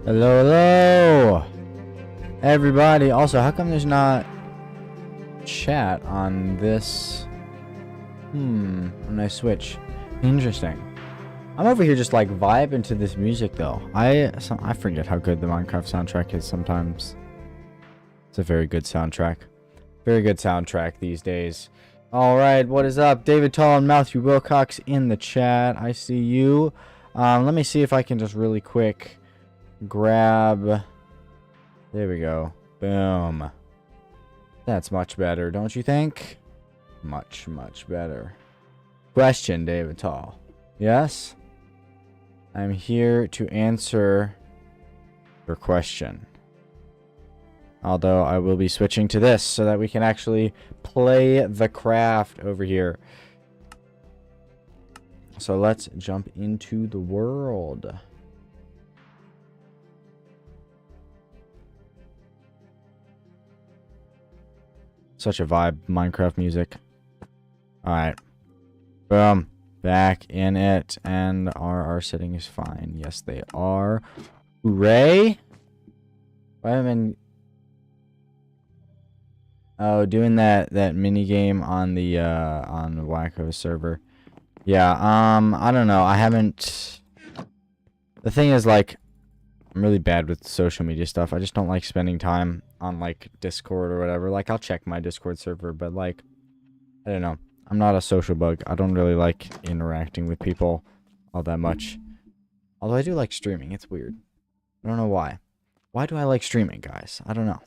Hello, hello, everybody. Also, how come there's not chat on this? When I switch. Interesting. I'm over here just like vibing to this music though. I forget how good the Minecraft soundtrack is sometimes. It's a very good soundtrack. Very good soundtrack these days. Alright, what is up? David Tall and Matthew Wilcox in the chat. I see you. Let me see if I can just really quick grab. There we go. Boom. That's much better, don't you think? Much, much better. Question, David Tall. Yes? I'm here to answer your question. Although I will be switching to this so that we can actually play the craft over here. So let's jump into the world. Such a vibe, Minecraft music. Alright. Boom. Back in it. And our setting is fine. Yes, they are. Hooray! Why haven't... Oh, doing that mini game on the Wacko server. Yeah, I don't know. I haven't... The thing is, like, I'm really bad with social media stuff. I just don't like spending time on, like, Discord or whatever. Like, I'll check my Discord server, but, like, I don't know. I'm not a social bug. I don't really like interacting with people all that much. Although I do like streaming. It's weird. I don't know why. Why do I like streaming, guys? I don't know.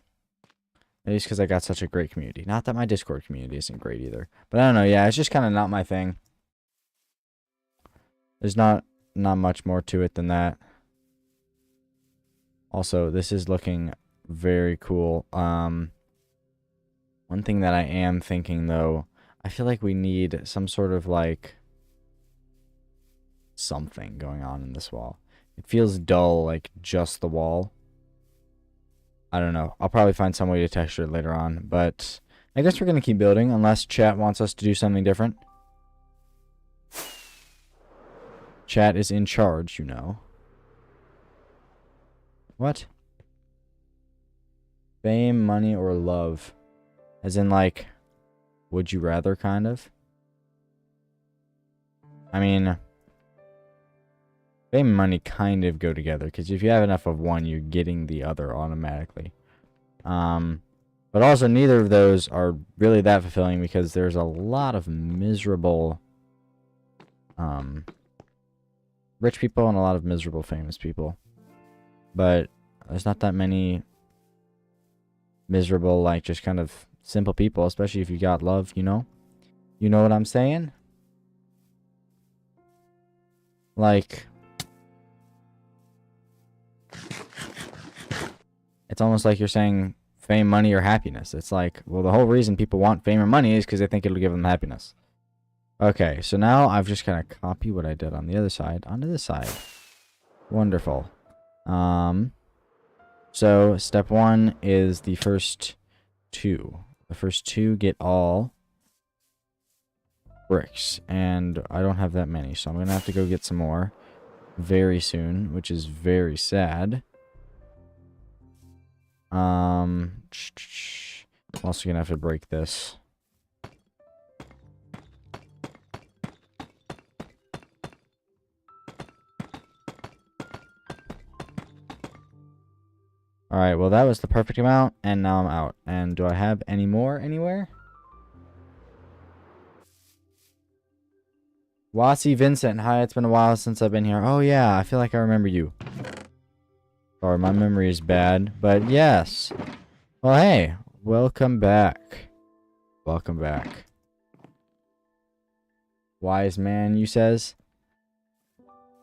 Maybe it's because I got such a great community. Not that my Discord community isn't great either. But I don't know. Yeah, it's just kind of not my thing. There's not much more to it than that. Also, this is looking very cool. One thing that I am thinking, though, I feel like we need some sort of, like, something going on in this wall. It feels dull, like, just the wall. I don't know. I'll probably find some way to texture it later on, but I guess we're going to keep building unless chat wants us to do something different. Chat is in charge, you know. What? Fame, money, or love? As in, like, would you rather, kind of? I mean, fame and money kind of go together, because if you have enough of one, you're getting the other automatically. But also, neither of those are really that fulfilling, because there's a lot of miserable, rich people and a lot of miserable famous people. But there's not that many miserable, like, just kind of simple people, especially if you got love, you know? You know what I'm saying? Like, it's almost like you're saying fame, money, or happiness. It's like, well, the whole reason people want fame or money is because they think it'll give them happiness. Okay, so now I've just kind of copied what I did on the other side onto this side. Wonderful. So step 1 is the first 2. The first 2 get all bricks, and I don't have that many, so I'm gonna have to go get some more very soon, which is very sad. I'm also gonna have to break this. Alright, well that was the perfect amount, and now I'm out. And do I have any more anywhere? Wasi Vincent, hi, it's been a while since I've been here. Oh yeah, I feel like I remember you. Sorry, my memory is bad, but yes. Well, hey, welcome back. Welcome back. Wise man, you says?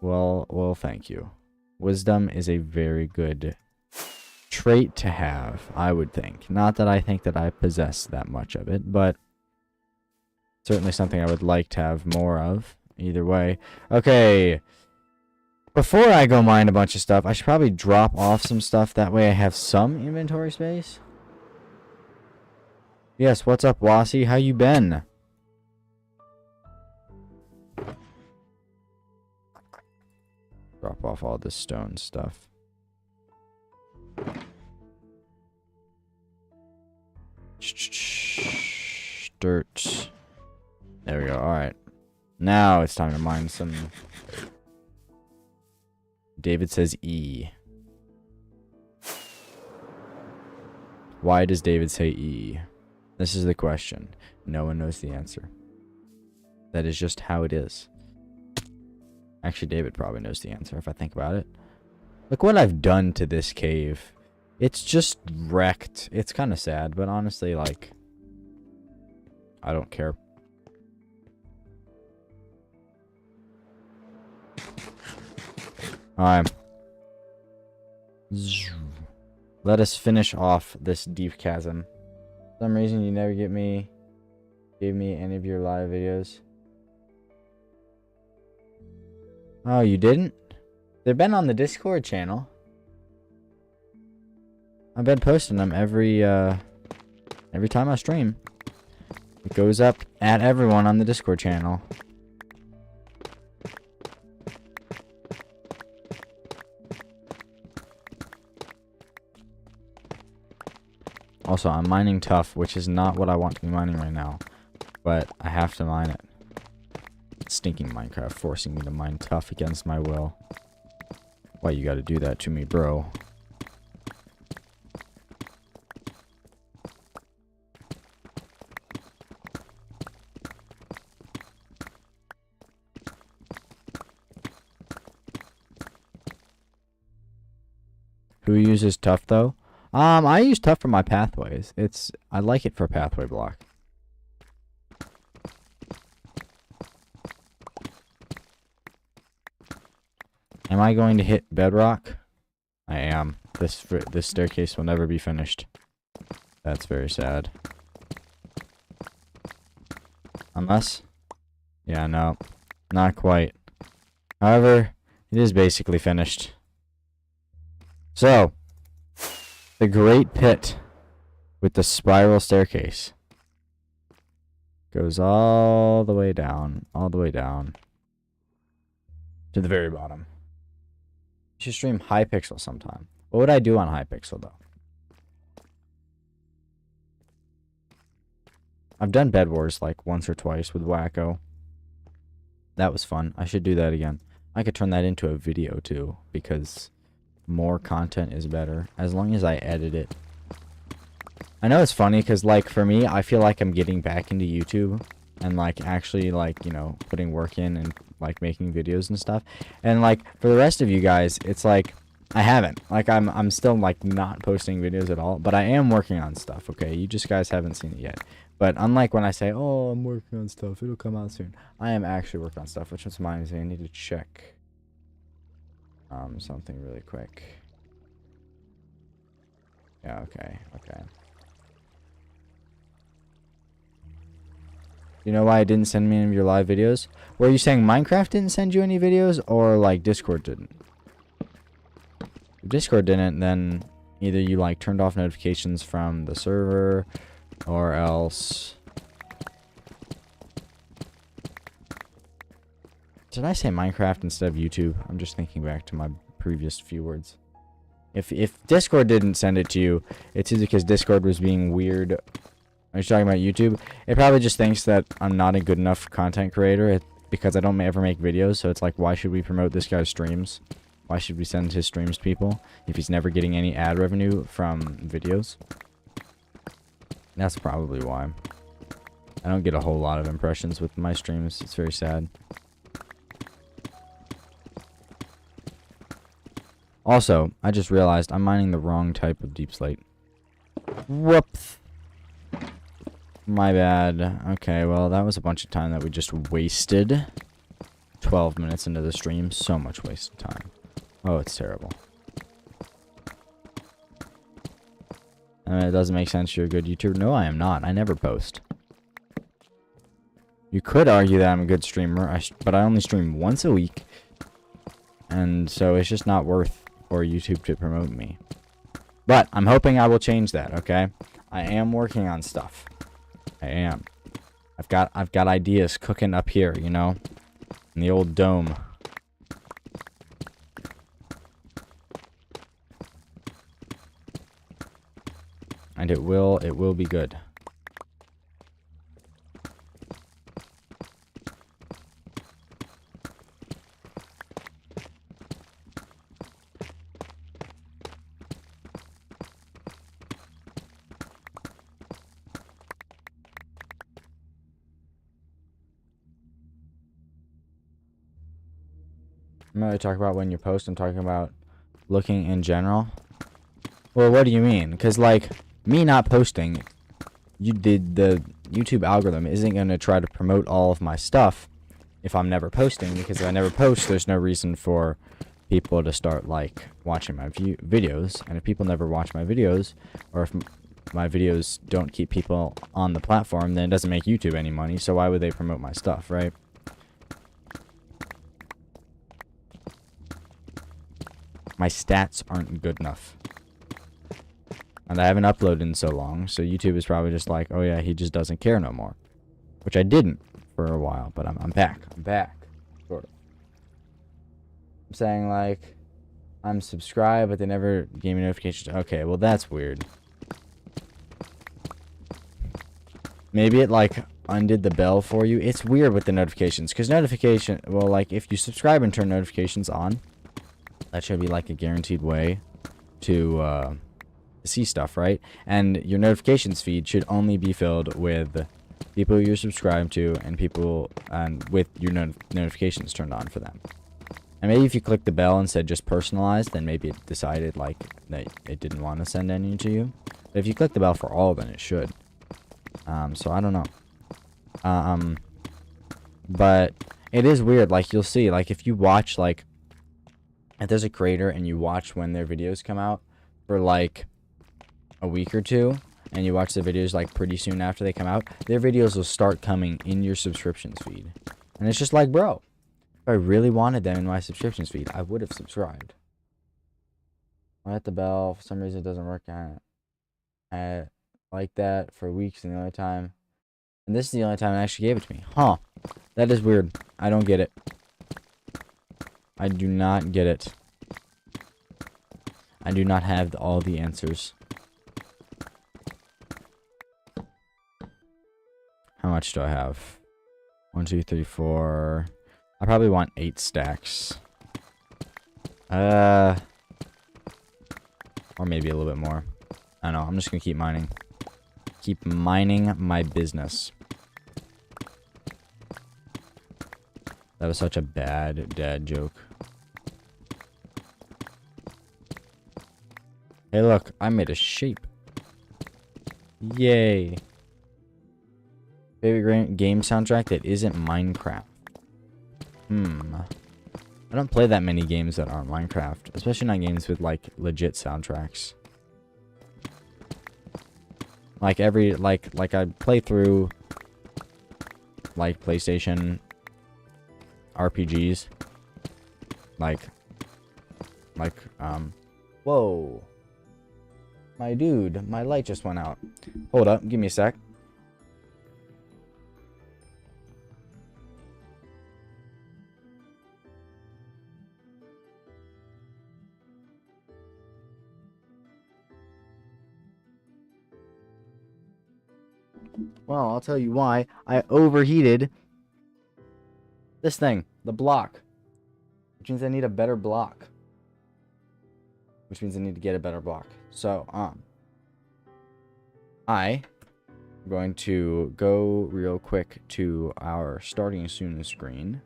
Well, thank you. Wisdom is a very good trait to have, I would think. Not that I think that I possess that much of it, but certainly something I would like to have more of. Either way. Okay. Before I go mine a bunch of stuff, I should probably drop off some stuff. That way I have some inventory space. Yes, what's up, Wasi? How you been? Drop off all this stone stuff. Dirt. There we go. Alright. Now it's time to mine some. David says E. Why does David say E? This is the question. No one knows the answer. That is just how it is. Actually, David probably knows the answer if I think about it. Look what I've done to this cave. It's just wrecked. It's kind of sad, but honestly, like, I don't care. Alright. Let us finish off this deep chasm. For some reason, you never gave me any of your live videos. Oh, you didn't? They've been on the Discord channel. I've been posting them every time I stream. It goes up at everyone on the Discord channel. Also, I'm mining tough, which is not what I want to be mining right now. But I have to mine it. Stinking Minecraft forcing me to mine tough against my will. Why you gotta do that to me, bro? Who uses Tough though? I use Tough for my pathways. I like it for pathway block. Am I going to hit bedrock? I am. This staircase will never be finished. That's very sad. Unless? Yeah, no. Not quite. However, it is basically finished. So, the Great Pit with the spiral staircase goes all the way down to the very bottom. You should stream Hypixel sometime. What would I do on Hypixel though? I've done Bed Wars like once or twice with Wacko. That was fun. I should do that again. I could turn that into a video too, because more content is better as long as I edit it. I know it's funny because like for me, I feel like I'm getting back into YouTube and like actually like, you know, putting work in and like making videos and stuff. And like for the rest of you guys, it's like I haven't. Like I'm still like not posting videos at all, but I am working on stuff, okay? You just guys haven't seen it yet. But unlike when I say, "Oh, I'm working on stuff. It'll come out soon." I am actually working on stuff, which reminds me I need to check something really quick. Yeah, okay. You know why it didn't send me any of your live videos? Were you saying Minecraft didn't send you any videos, or like Discord didn't? If Discord didn't, then either you like turned off notifications from the server, or else... Did I say Minecraft instead of YouTube? I'm just thinking back to my previous few words. If Discord didn't send it to you, it's either because Discord was being weird. Are you talking about YouTube? It probably just thinks that I'm not a good enough content creator because I don't ever make videos. So it's like, why should we promote this guy's streams? Why should we send his streams to people if he's never getting any ad revenue from videos? That's probably why. I don't get a whole lot of impressions with my streams. It's very sad. Also, I just realized I'm mining the wrong type of deep slate. Whoops. My bad. Okay, well, that was a bunch of time that we just wasted. 12 minutes into the stream. So much wasted time. Oh, it's terrible. It doesn't make sense you're a good YouTuber. No, I am not. I never post. You could argue that I'm a good streamer, but I only stream once a week. And so it's just not worth for YouTube to promote me. But I'm hoping I will change that, okay? I am working on stuff. I am. I've got ideas cooking up here, you know? In the old dome. And it will be good. I'm not really talking about when you post. I'm talking about looking in general. Well, what do you mean? Because, like, me not posting, the YouTube algorithm isn't going to try to promote all of my stuff if I'm never posting. Because if I never post, there's no reason for people to start, like, watching my videos. And if people never watch my videos, or if my videos don't keep people on the platform, then it doesn't make YouTube any money. So why would they promote my stuff, right? My stats aren't good enough. And I haven't uploaded in so long, so YouTube is probably just like, oh yeah, he just doesn't care no more. Which I didn't for a while, but I'm back. I'm back. Sort of. I'm saying, like, I'm subscribed, but they never gave me notifications. Okay, well, that's weird. Maybe it, like, undid the bell for you. It's weird with the notifications, because well, like, if you subscribe and turn notifications on, That should be like a guaranteed way to see stuff, right? And your notifications feed should only be filled with people you're subscribed to and people and with your notifications turned on for them. And maybe if you click the bell and said just personalized, then maybe it decided like that it didn't want to send any to you. But if you click the bell for all, then it should. So I don't know. But it is weird. Like you'll see, like if you watch, like if there's a creator and you watch when their videos come out for like a week or two, and you watch the videos like pretty soon after they come out, their videos will start coming in your subscriptions feed. And it's just like, bro, if I really wanted them in my subscriptions feed, I would have subscribed. I hit the bell. For some reason, it doesn't work at like that for weeks, and the only time, and this is the only time it actually gave it to me. Huh. That is weird. I don't get it. I do not get it. I do not have all the answers. How much do I have? 1, 2, 3, 4. I probably want 8 stacks. Or maybe a little bit more. I don't know. I'm just gonna keep mining. Keep mining my business. That was such a bad dad joke. Hey, look. I made a shape. Yay. Favorite game soundtrack that isn't Minecraft? I don't play that many games that aren't Minecraft. Especially not games with, like, legit soundtracks. Like, like I play through, like, PlayStation RPGs. Like, whoa. My dude, my light just went out. Hold up, give me a sec. Well, I'll tell you why. I overheated this thing, the block. Which means I need a better block. Which means I need to get a better block. So, I'm going to go real quick to our starting soon screen.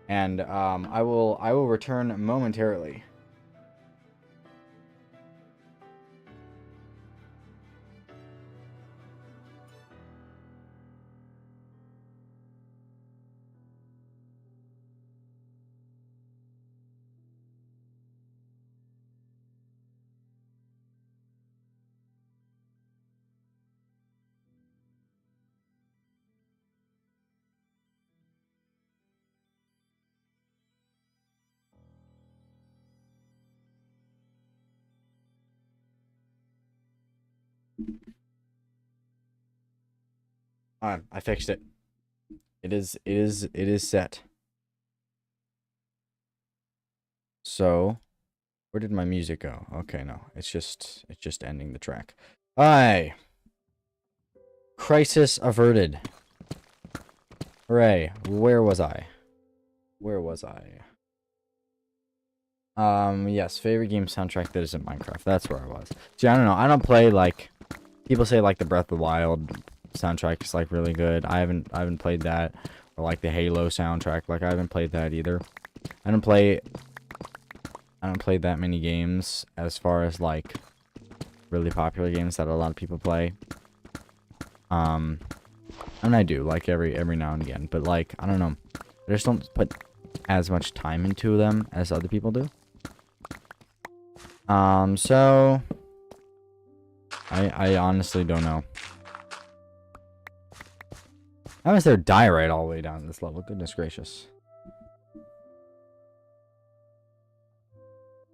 And I will return momentarily. I fixed it. It is set. So, where did my music go? Okay, no. It's just ending the track. Aye. Crisis averted. Hooray. Where was I? Yes, favorite game soundtrack that isn't Minecraft. That's where I was. See, I don't know. I don't play, like, people say, like, the Breath of the Wild soundtrack is, like, really good. I haven't played that. Or, like, the Halo soundtrack. Like, I haven't played that either. I don't play that many games as far as, like, really popular games that a lot of people play. I mean, I do, like, every now and again. But, like, I don't know. I just don't put as much time into them as other people do. So I honestly don't know. How is there diorite all the way down this level? Goodness gracious.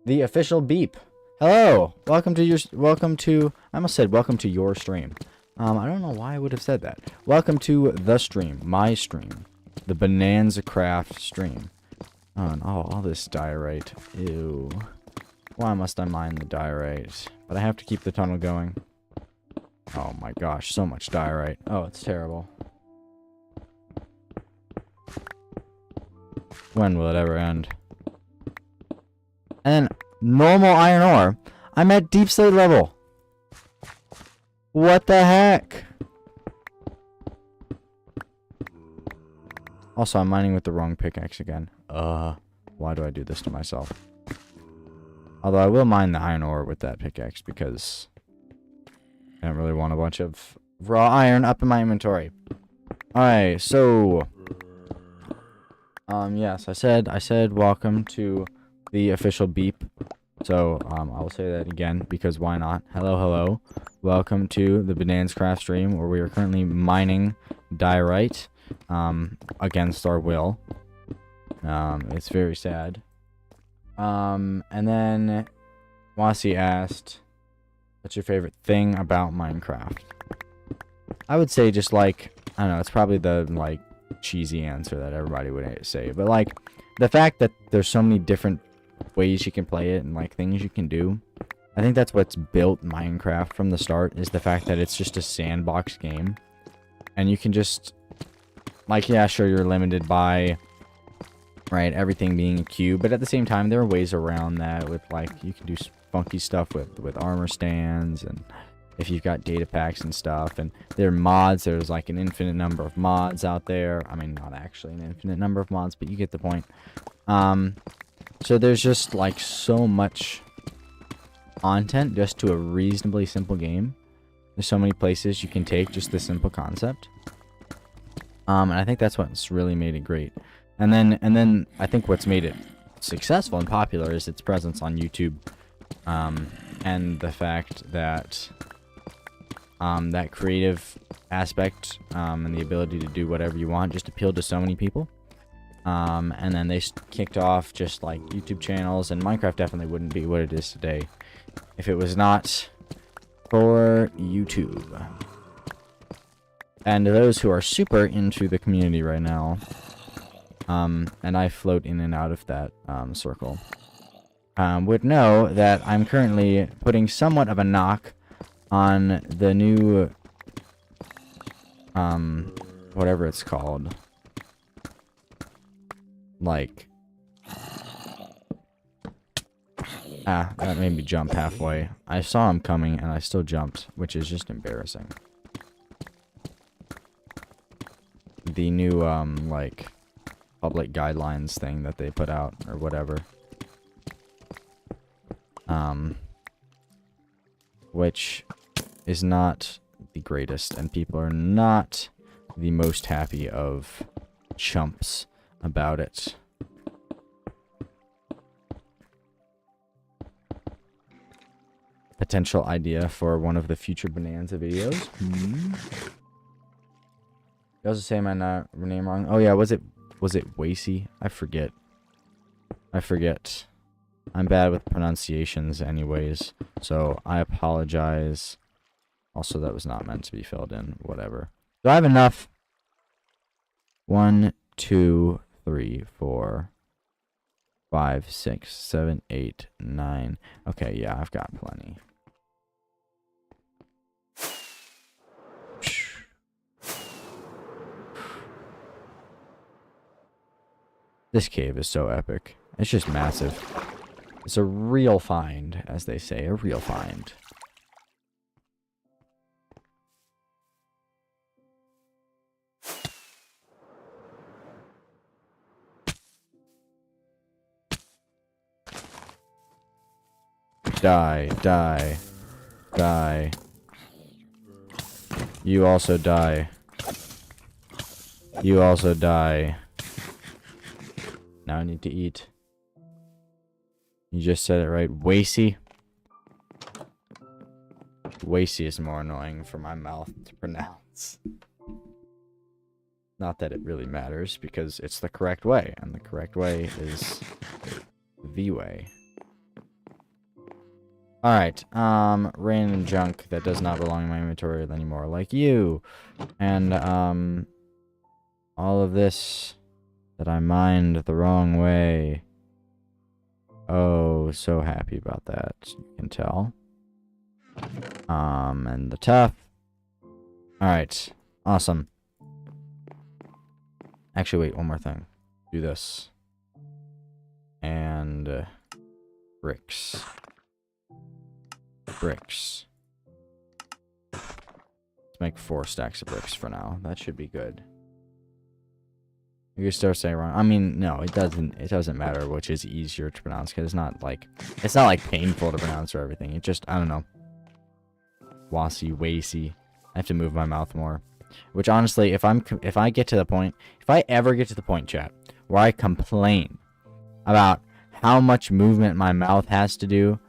The official beep. Hello. Welcome to I almost said welcome to your stream. I don't know why I would have said that. Welcome to the stream, my stream, the Bonanza Craft stream. Oh, and all this diorite. Ew. Why must I mine the diorite? But I have to keep the tunnel going. Oh my gosh, so much diorite. Oh, it's terrible. When will it ever end? And then normal iron ore. I'm at deep slate level. What the heck? Also, I'm mining with the wrong pickaxe again. Why do I do this to myself? Although I will mine the iron ore with that pickaxe because I don't really want a bunch of raw iron up in my inventory. Alright, so yes, I said welcome to the official beep. So I'll say that again because why not? Hello, hello. Welcome to the Bananscraft stream where we are currently mining diorite against our will. It's very sad. And then Wasi asked, what's your favorite thing about Minecraft? I would say just like, I don't know, it's probably the like cheesy answer that everybody would say, but like the fact that there's so many different ways you can play it and like things you can do. I think that's what's built Minecraft from the start, is the fact that it's just a sandbox game and you can just like, yeah, sure, you're limited by right everything being a cube, but at the same time there are ways around that with like you can do funky stuff with armor stands, and if you've got data packs and stuff, and there are mods. There's like an infinite number of mods out there. I mean, not actually an infinite number of mods, but you get the point. So there's just like so much content just to a reasonably simple game. There's so many places you can take just the simple concept. And I think that's what's really made it great. And then I think what's made it successful and popular is its presence on YouTube. And the fact that that creative aspect and the ability to do whatever you want just appealed to so many people. And then they kicked off just like YouTube channels, and Minecraft definitely wouldn't be what it is today if it was not for YouTube. And those who are super into the community right now, and I float in and out of that circle, would know that I'm currently putting somewhat of a knock on the new, whatever it's called. Like, that made me jump halfway. I saw him coming and I still jumped, which is just embarrassing. The new, like, public guidelines thing that they put out, or whatever. Which is not the greatest, and people are not the most happy of chumps about it. Potential idea for one of the future Bonanza videos. You also say my name wrong. Oh yeah, was it Wasey? I forget. I'm bad with pronunciations anyways, so I apologize. Also, that was not meant to be filled in. Whatever. Do I have enough? 1, 2, 3, 4, 5, 6, 7, 8, 9. Okay, yeah, I've got plenty. This cave is so epic. It's just massive. It's a real find, as they say, a real find. Die, die, die. You also die. You also die. Now I need to eat. You just said it right. Wasey. Wasey is more annoying for my mouth to pronounce. Not that it really matters, because it's the correct way, and the correct way is the way. Alright, random junk that does not belong in my inventory anymore, like you. And, all of this that I mined the wrong way. Oh, so happy about that, you can tell. And the tough. Alright, awesome. Actually, wait, one more thing. Do this. and bricks. Bricks. Let's make 4 stacks of bricks for now. That should be good. You can start saying wrong. I mean, no, it doesn't matter which is easier to pronounce, because it's not like painful to pronounce or everything. It just, I don't know. Wassy, wacy. I have to move my mouth more. Which honestly, if I ever get to the point, chat, where I complain about how much movement my mouth has to do,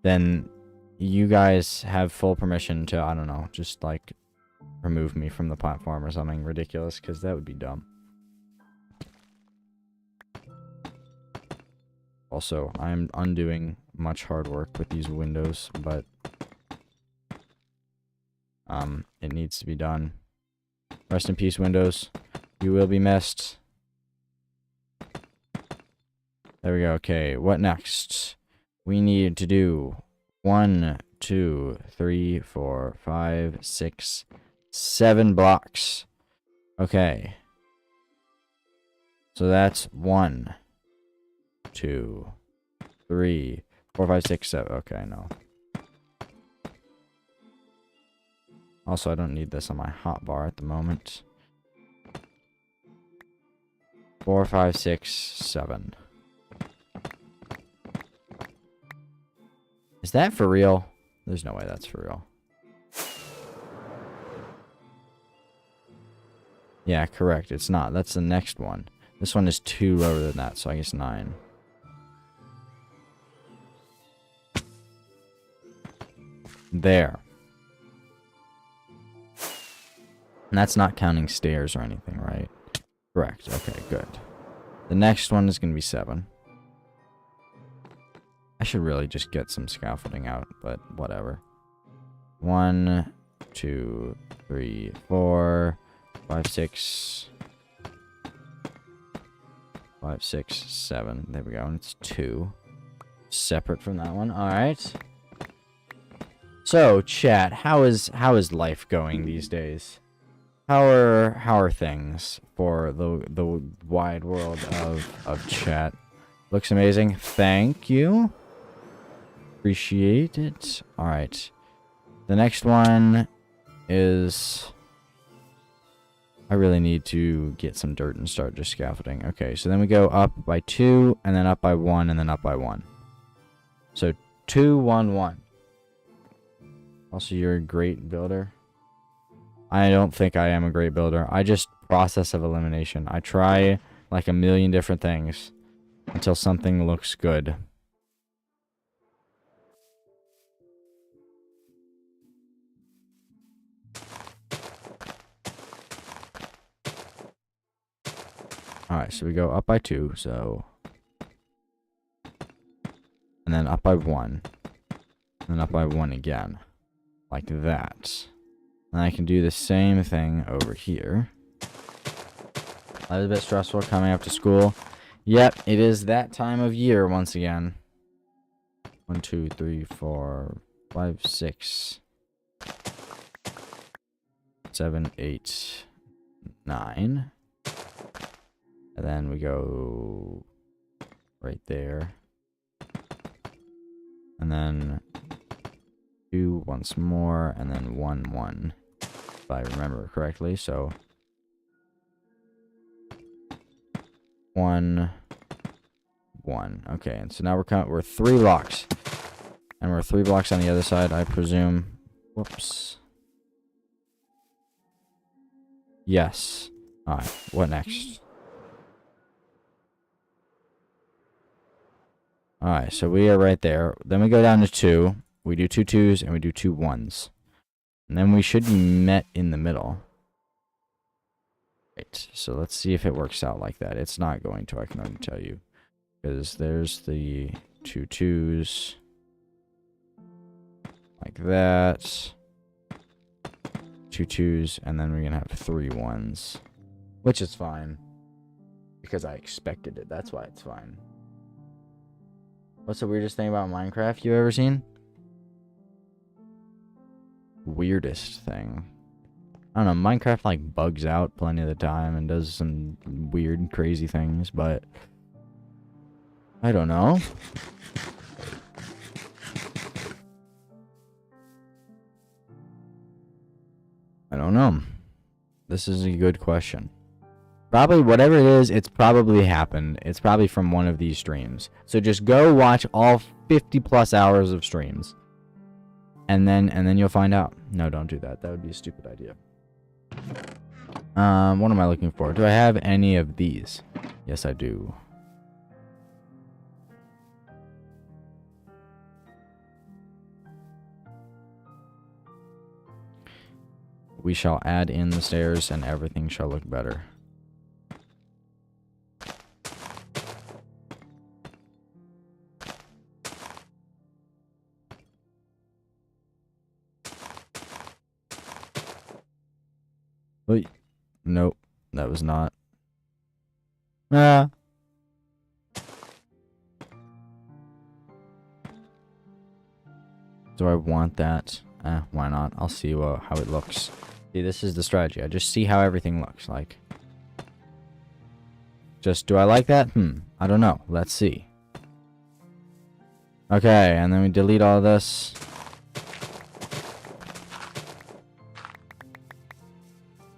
then you guys have full permission to, I don't know, just like remove me from the platform or something ridiculous, because that would be dumb. Also, I'm undoing much hard work with these windows, but it needs to be done. Rest in peace, Windows. You will be missed. There we go. Okay, what next? We need to do 1, 2, 3, 4, 5, 6, 7 blocks. Okay. So that's 1, 2, 3, 4, 5, 6, 7. Okay, no. Also, I don't need this on my hotbar at the moment. 4, 5, 6, 7. Is that for real? There's no way that's for real. Yeah, correct. It's not. That's the next one. This one is 2 lower than that, so I guess 9. There. And that's not counting stairs or anything, right? Correct. Okay, good. The next one is going to be 7. I should really just get some scaffolding out, but whatever. 1, 2, 3, 4, 5, 6. 5, 6, 7. There we go. And it's 2. Separate from that one. Alright. So, chat, how is life going these days? How are things for the wide world of chat? Looks amazing. Thank you. Appreciate it. Alright. The next one is... I really need to get some dirt and start just scaffolding. Okay, so then we go up by 2, and then up by 1, and then up by 1. So 2, 1, 1. Also, you're a great builder. I don't think I am a great builder. I just process of elimination. I try like a million different things until something looks good. Alright, so we go up by 2, so... And then up by 1. And then up by 1 again. Like that. And I can do the same thing over here. That is a bit stressful coming up to school. Yep, it is that time of year once again. 1, 2, 3, 4, 5, 6, 7, 8, 9. And then we go right there. And then 2 once more, and then 1, 1. If I remember correctly, so 1, 1. Okay, and so now we're 3 blocks. And we're 3 blocks on the other side, I presume. Whoops. Yes. Alright, what next? Alright, so we are right there. Then we go down to 2. We do 2 2s and we do 2 1s. And then we should be met in the middle. Right, so let's see if it works out like that. It's not going to, I can already tell you. Because there's the 2 2s. Like that. 2 2s, and then we're going to have 3 1s. Which is fine. Because I expected it, that's why it's fine. What's the weirdest thing about Minecraft you've ever seen? Weirdest thing. I don't know, Minecraft like bugs out plenty of the time and does some weird, crazy things, but I don't know. I don't know. This is a good question. Probably whatever it is, it's probably happened. It's probably from one of these streams. So just go watch all 50 plus hours of streams. And then you'll find out. No, don't do that. That would be a stupid idea. What am I looking for? Do I have any of these? Yes, I do. We shall add in the stairs and everything shall look better. Wait. Nope. That was not. Ah. Do I want that? Why not? I'll see how it looks. See, this is the strategy. I just see how everything looks like. Just, do I like that? I don't know. Let's see. Okay, and then we delete all this.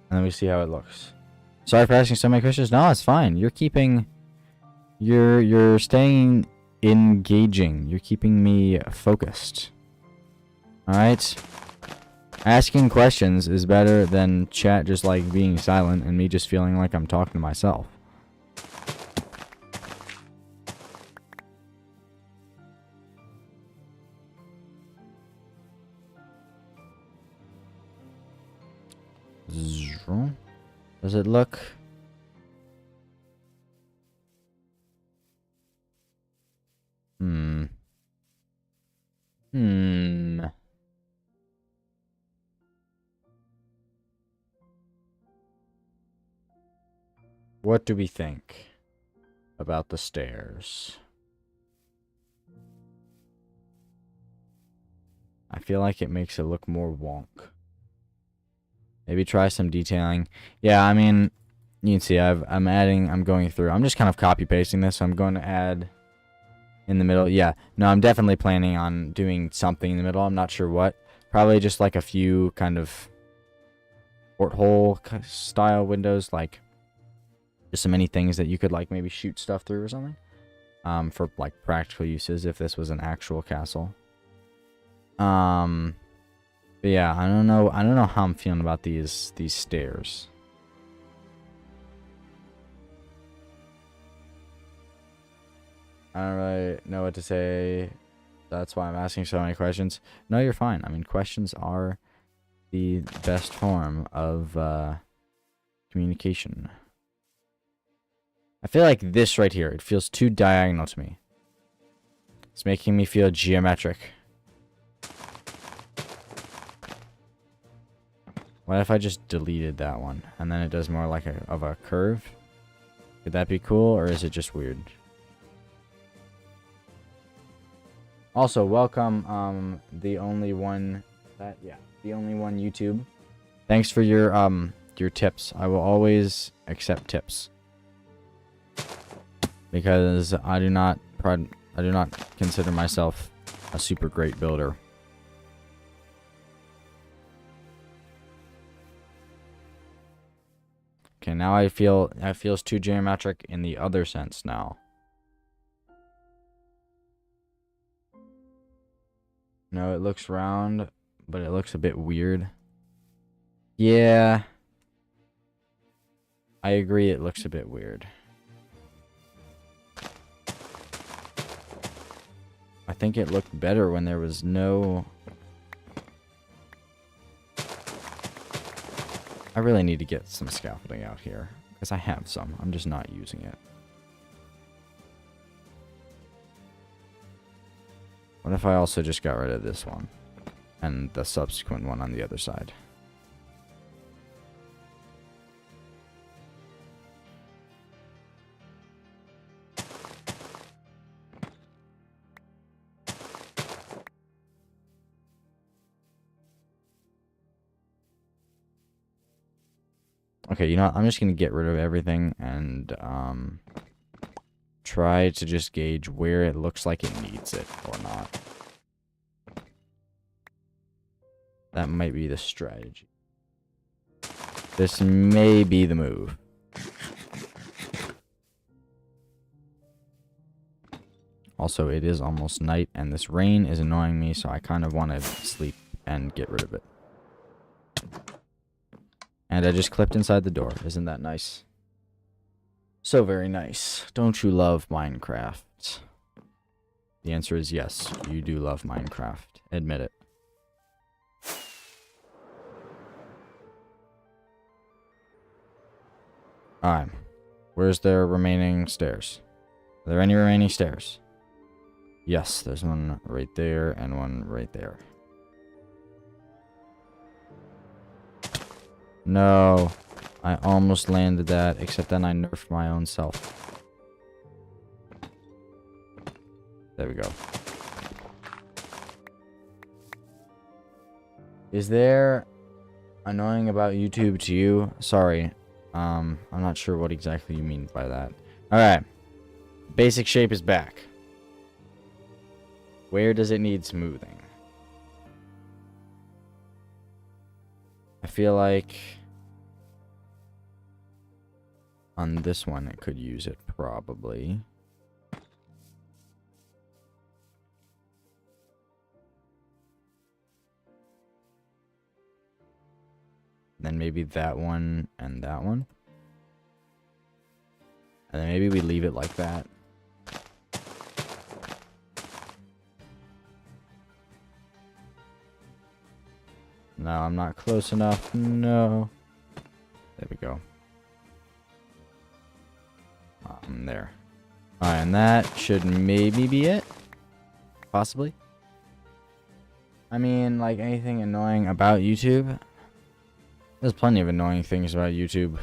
And then we see how it looks. Sorry for asking so many questions. No, it's fine. You're keeping... You're staying engaging. You're keeping me focused. Alright? Asking questions is better than chat just like being silent and me just feeling like I'm talking to myself. Does it look... What do we think about the stairs? I feel like it makes it look more wonk. Maybe try some detailing. Yeah, I mean, you can see I'm going through. I'm just kind of copy pasting this. So I'm going to add in the middle. Yeah, no, I'm definitely planning on doing something in the middle. I'm not sure what. Probably just like a few kind of porthole style windows, like just so many things that you could like maybe shoot stuff through or something. For like practical uses if this was an actual castle. But yeah, I don't know how I'm feeling about these stairs. I don't really know what to say. That's why I'm asking so many questions. No, you're fine. I mean, questions are the best form of communication. I feel like this right here, it feels too diagonal to me. It's making me feel geometric. What if I just deleted that one and then it does more like a curve? Could that be cool, or is it just weird? Also, welcome the only one YouTube. Thanks for your tips. I will always accept tips. Because I do not consider myself a super great builder. Okay, now it feels too geometric in the other sense now. No, it looks round, but it looks a bit weird. Yeah. I agree, it looks a bit weird. I think it looked better when there was no... I really need to get some scaffolding out here, because I have some. I'm just not using it. What if I also just got rid of this one, and the subsequent one on the other side? Okay, you know what? I'm just going to get rid of everything and, try to just gauge where it looks like it needs it or not. That might be the strategy. This may be the move. Also, it is almost night, and this rain is annoying me, so I kind of want to sleep and get rid of it. And I just clipped inside the door. Isn't that nice? So very nice. Don't you love Minecraft? The answer is yes, you do love Minecraft. Admit it. Alright. Where's the remaining stairs? Are there any remaining stairs? Yes, there's one right there and one right there. No. I almost landed that, except then I nerfed my own self. There we go. Is there annoying about YouTube to you? Sorry. I'm not sure what exactly you mean by that. Alright. Basic shape is back. Where does it need smoothing? I feel like on this one it could use it probably. Then maybe that one and that one. And then maybe we leave it like that. No, I'm not close enough. No. There we go. There. Alright, and that should maybe be it. Possibly. I mean, like anything annoying about YouTube. There's plenty of annoying things about YouTube.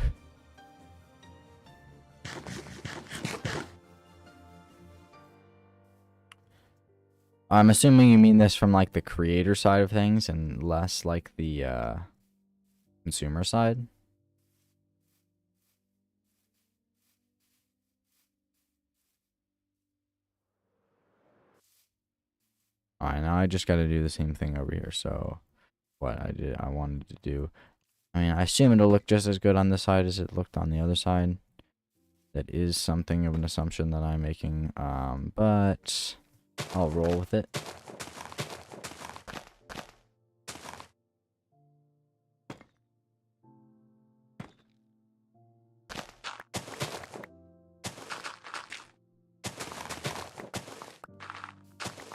I'm assuming you mean this from like the creator side of things and less like the consumer side. Alright, now I just gotta do the same thing over here. So what I wanted to do. I mean, I assume it'll look just as good on this side as it looked on the other side. That is something of an assumption that I'm making, but I'll roll with it.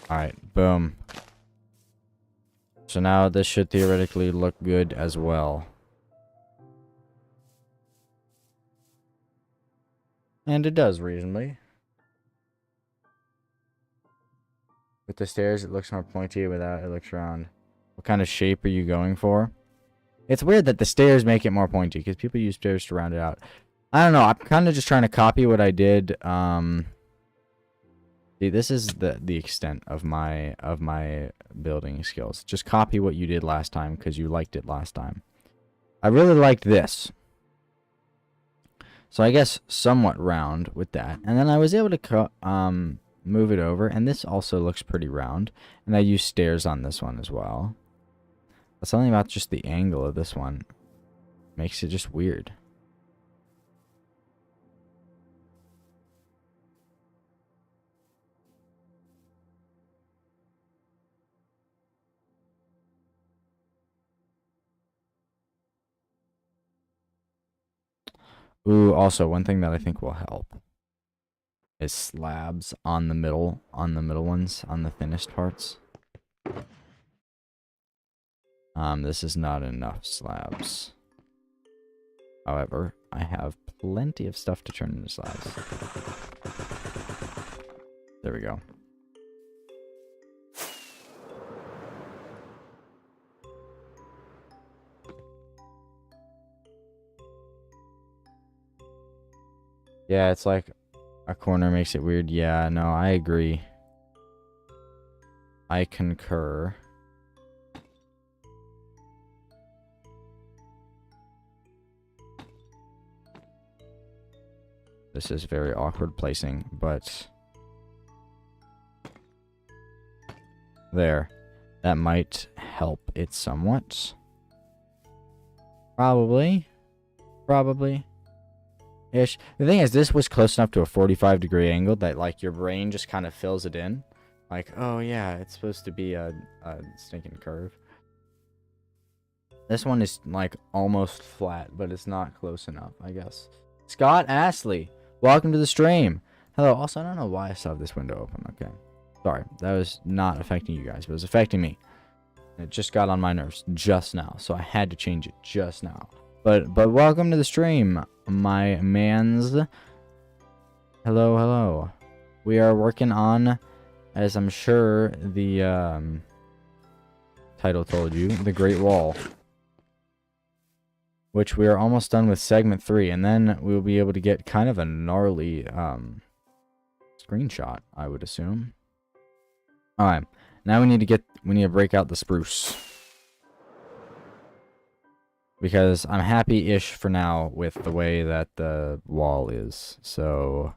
Alright, boom. So now this should theoretically look good as well. And it does reasonably. With the stairs, it looks more pointy. Without, it looks round. What kind of shape are you going for? It's weird that the stairs make it more pointy, because people use stairs to round it out. I don't know. I'm kind of just trying to copy what I did. See, this is the extent of my building skills. Just copy what you did last time, because you liked it last time. I really liked this. So I guess somewhat round with that. And then I was able to move it over. And this also looks pretty round. And I used stairs on this one as well. But something about just the angle of this one makes it just weird. Ooh, also one thing that I think will help is slabs on the middle ones, on the thinnest parts. This is not enough slabs. However, I have plenty of stuff to turn into slabs. There we go. Yeah, it's like a corner makes it weird. Yeah, no, I agree. I concur. This is very awkward placing, but there. That might help it somewhat. Probably. Ish. The thing is, this was close enough to a 45-degree angle that, like, your brain just kind of fills it in. Like, oh yeah, it's supposed to be a stinking curve. This one is, like, almost flat, but it's not close enough, I guess. Scott Astley, welcome to the stream. Hello. Also, I don't know why I still have this window open. Okay. Sorry, that was not affecting you guys, but it was affecting me. It just got on my nerves just now, so I had to change it just now. But welcome to the stream, my mans. Hello. We are working on, as I'm sure the title told you, the Great Wall, which we are almost done with segment 3, and then we'll be able to get kind of a gnarly screenshot, I would assume. All right, now we need to break out the spruce, because I'm happy-ish for now with the way that the wall is. So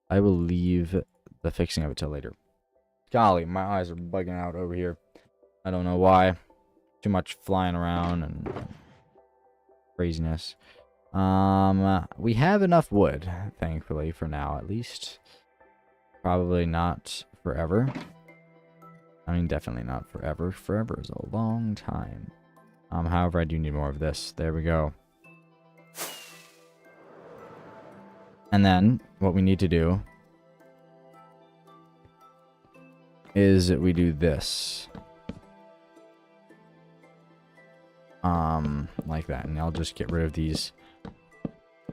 I will leave the fixing of it till later. Golly, my eyes are bugging out over here. I don't know why. Too much flying around and craziness. We have enough wood, thankfully, for now, at least. Probably not forever. I mean, definitely not forever. Forever is a long time. However, I do need more of this. There we go. And then, what we need to do is we do this. Like that. And I'll just get rid of these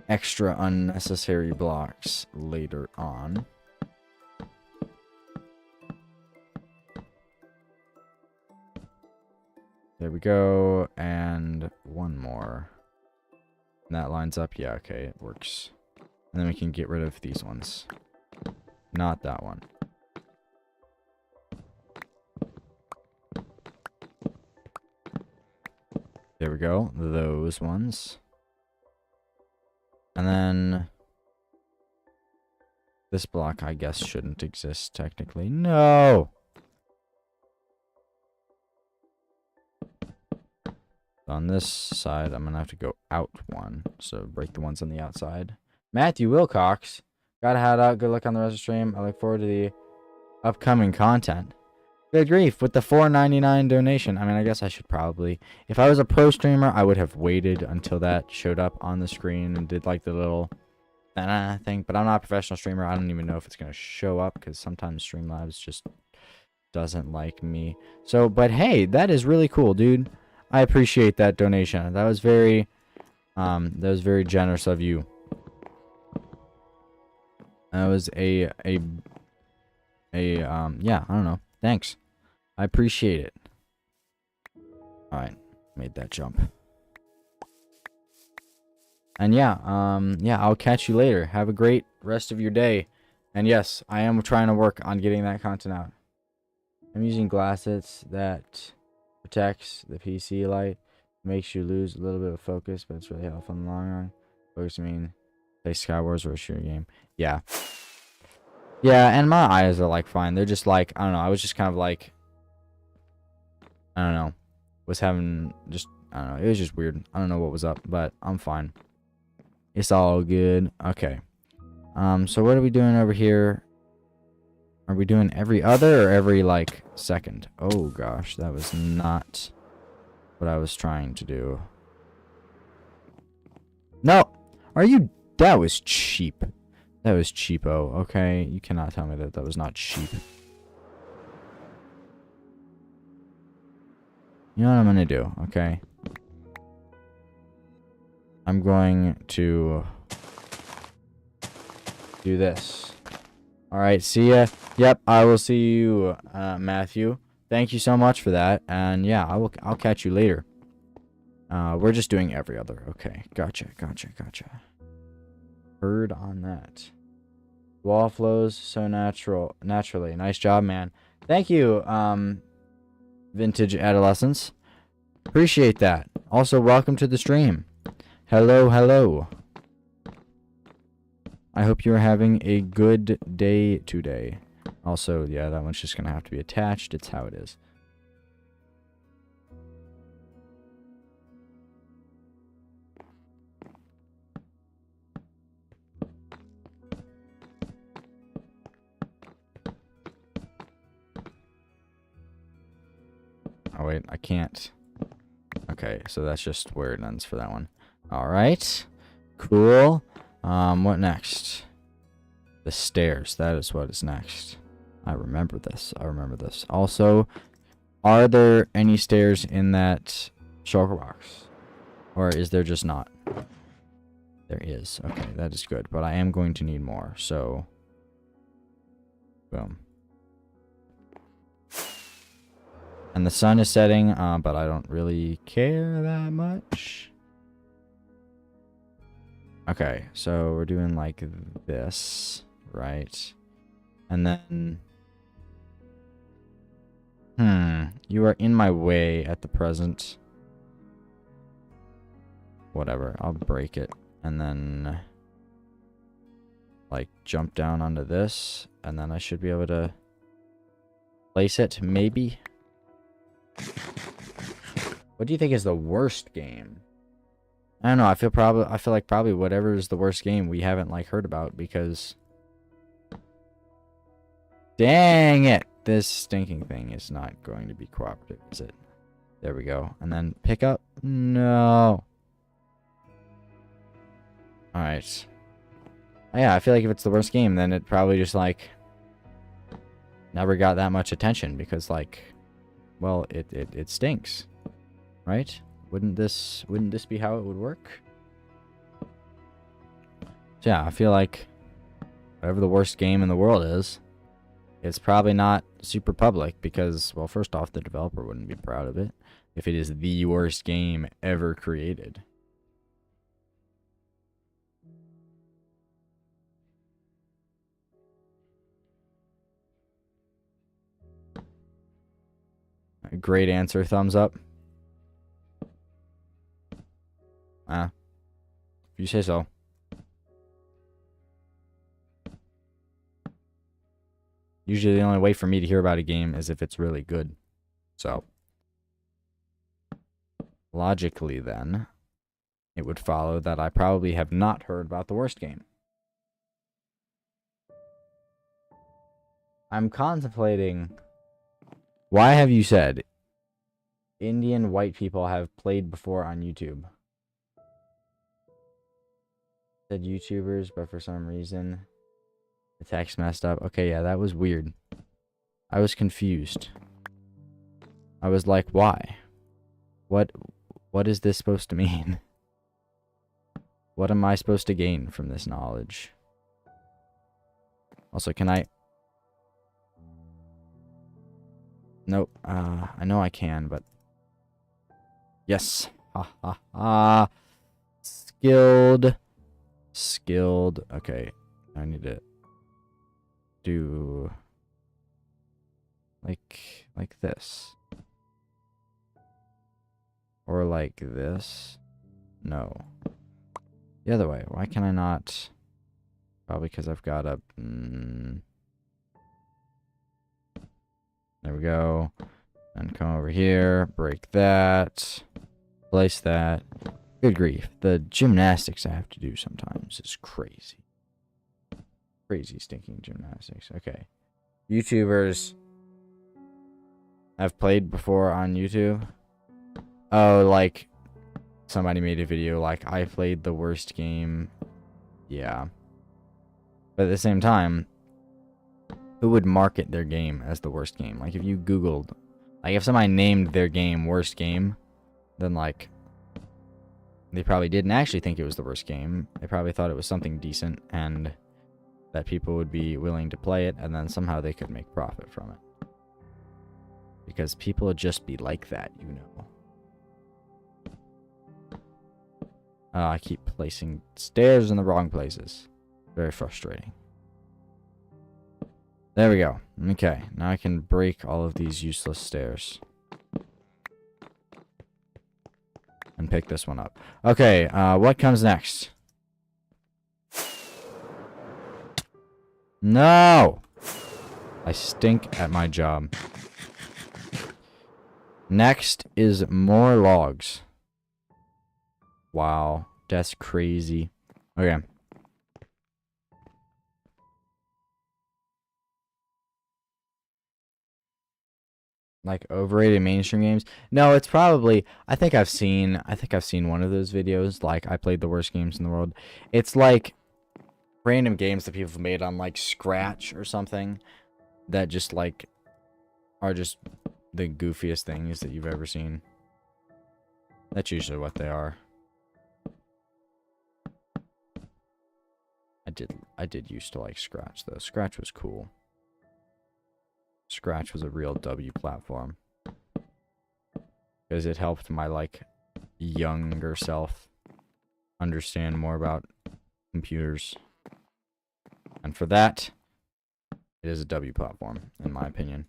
extra unnecessary blocks later on. There we go, and one more. And that lines up. Yeah, okay, it works. And then we can get rid of these ones. Not that one. There we go, those ones. And then this block, I guess, shouldn't exist technically. No! On this side, I'm going to have to go out one. So break the ones on the outside. Matthew Wilcox. Gotta head out. Good luck on the rest of the stream. I look forward to the upcoming content. Good grief. With the $4.99 donation. I mean, I guess I should probably... If I was a pro streamer, I would have waited until that showed up on the screen and did like the little thing. But I'm not a professional streamer. I don't even know if it's going to show up because sometimes Streamlabs just doesn't like me. So, but hey, that is really cool, dude. I appreciate that donation. That was very generous of you. That was yeah, I don't know. Thanks. I appreciate it. Alright, made that jump. And yeah, I'll catch you later. Have a great rest of your day. And yes, I am trying to work on getting that content out. I'm using glasses that protects the PC light, makes you lose a little bit of focus, but it's really helpful in the long run. Focus mean play Skywars or a shooter game. Yeah, and my eyes are like fine. They're just like, I don't know, I was just kind of like, I don't know, was having just, I don't know, it was just weird. I don't know what was up, but I'm fine. It's all good. Okay. So what are we doing over here? Are we doing every other or every, like, second? Oh, gosh. That was not what I was trying to do. No! Are you... That was cheap. That was cheapo, okay? You cannot tell me that that was not cheap. You know what I'm gonna do, okay? I'm going to do this. Alright, see ya. Yep, I will see you, Matthew. Thank you so much for that. And yeah, I'll catch you later. We're just doing every other. Okay, gotcha. Heard on that. Wall flows so naturally. Nice job, man. Thank you, Vintage Adolescence. Appreciate that. Also, welcome to the stream. Hello. I hope you're having a good day today. Also, yeah, that one's just gonna have to be attached. It's how it is. Oh, wait, I can't. Okay, so that's just where it ends for that one. Alright. Cool. What next? The stairs. That is what is next. I remember this. I remember this. Also, are there any stairs in that shulker box? Or is there just not? There is. Okay, that is good. But I am going to need more, so... Boom. And the sun is setting, but I don't really care that much. Okay, so we're doing like this, right? And then... you are in my way at the present. Whatever, I'll break it. And then... like, jump down onto this. And then I should be able to... place it, maybe? What do you think is the worst game? I don't know. I feel like probably whatever is the worst game we haven't like heard about because dang it, this stinking thing is not going to be cooperative, is it? There we go. And then pick up. No. All right. Yeah, I feel like if it's the worst game, then it probably just like never got that much attention because like, well, it stinks. Right? Wouldn't this be how it would work? So yeah, I feel like whatever the worst game in the world is, it's probably not super public because, well, first off, the developer wouldn't be proud of it if it is the worst game ever created. Great answer, thumbs up. If you say so. Usually the only way for me to hear about a game is if it's really good. So, logically then, it would follow that I probably have not heard about the worst game. I'm contemplating... Why have you said Indian white people have played before on YouTube? Said YouTubers, but for some reason the text messed up. Okay, yeah, that was weird. I was confused. I was like, why? What is this supposed to mean? What am I supposed to gain from this knowledge? Also, can I... Nope. I know I can, but... Yes. Ha ha ha. Skilled. Skilled. Okay. I need to do... like this. Or like this. No. The other way. Why can I not... Probably because I've got a... There we go. And come over here. Break that. Place that. Good grief. The gymnastics I have to do sometimes is crazy. Crazy stinking gymnastics. Okay. YouTubers have played before on YouTube. Oh, like... Somebody made a video like, I played the worst game. Yeah. But at the same time... Who would market their game as the worst game? Like, if you Googled... Like, if somebody named their game worst game, then, like... They probably didn't actually think it was the worst game. They probably thought it was something decent, and that people would be willing to play it, and then somehow they could make profit from it. Because people would just be like that, you know. I keep placing stairs in the wrong places. Very frustrating. There we go. Okay, now I can break all of these useless stairs. And pick this one up. Okay, what comes next? No! I stink at my job. Next is more logs. Wow, that's crazy. Okay. Like overrated mainstream games? No, it's probably I think I've seen one of those videos, like I played the worst games in the world. It's like random games that people have made on like Scratch or something that just like are just the goofiest things that you've ever seen. That's usually what they are. I did used to like Scratch though. Scratch was cool. Scratch was a real W platform. Because it helped my like younger self understand more about computers. And for that, it is a W platform, in my opinion.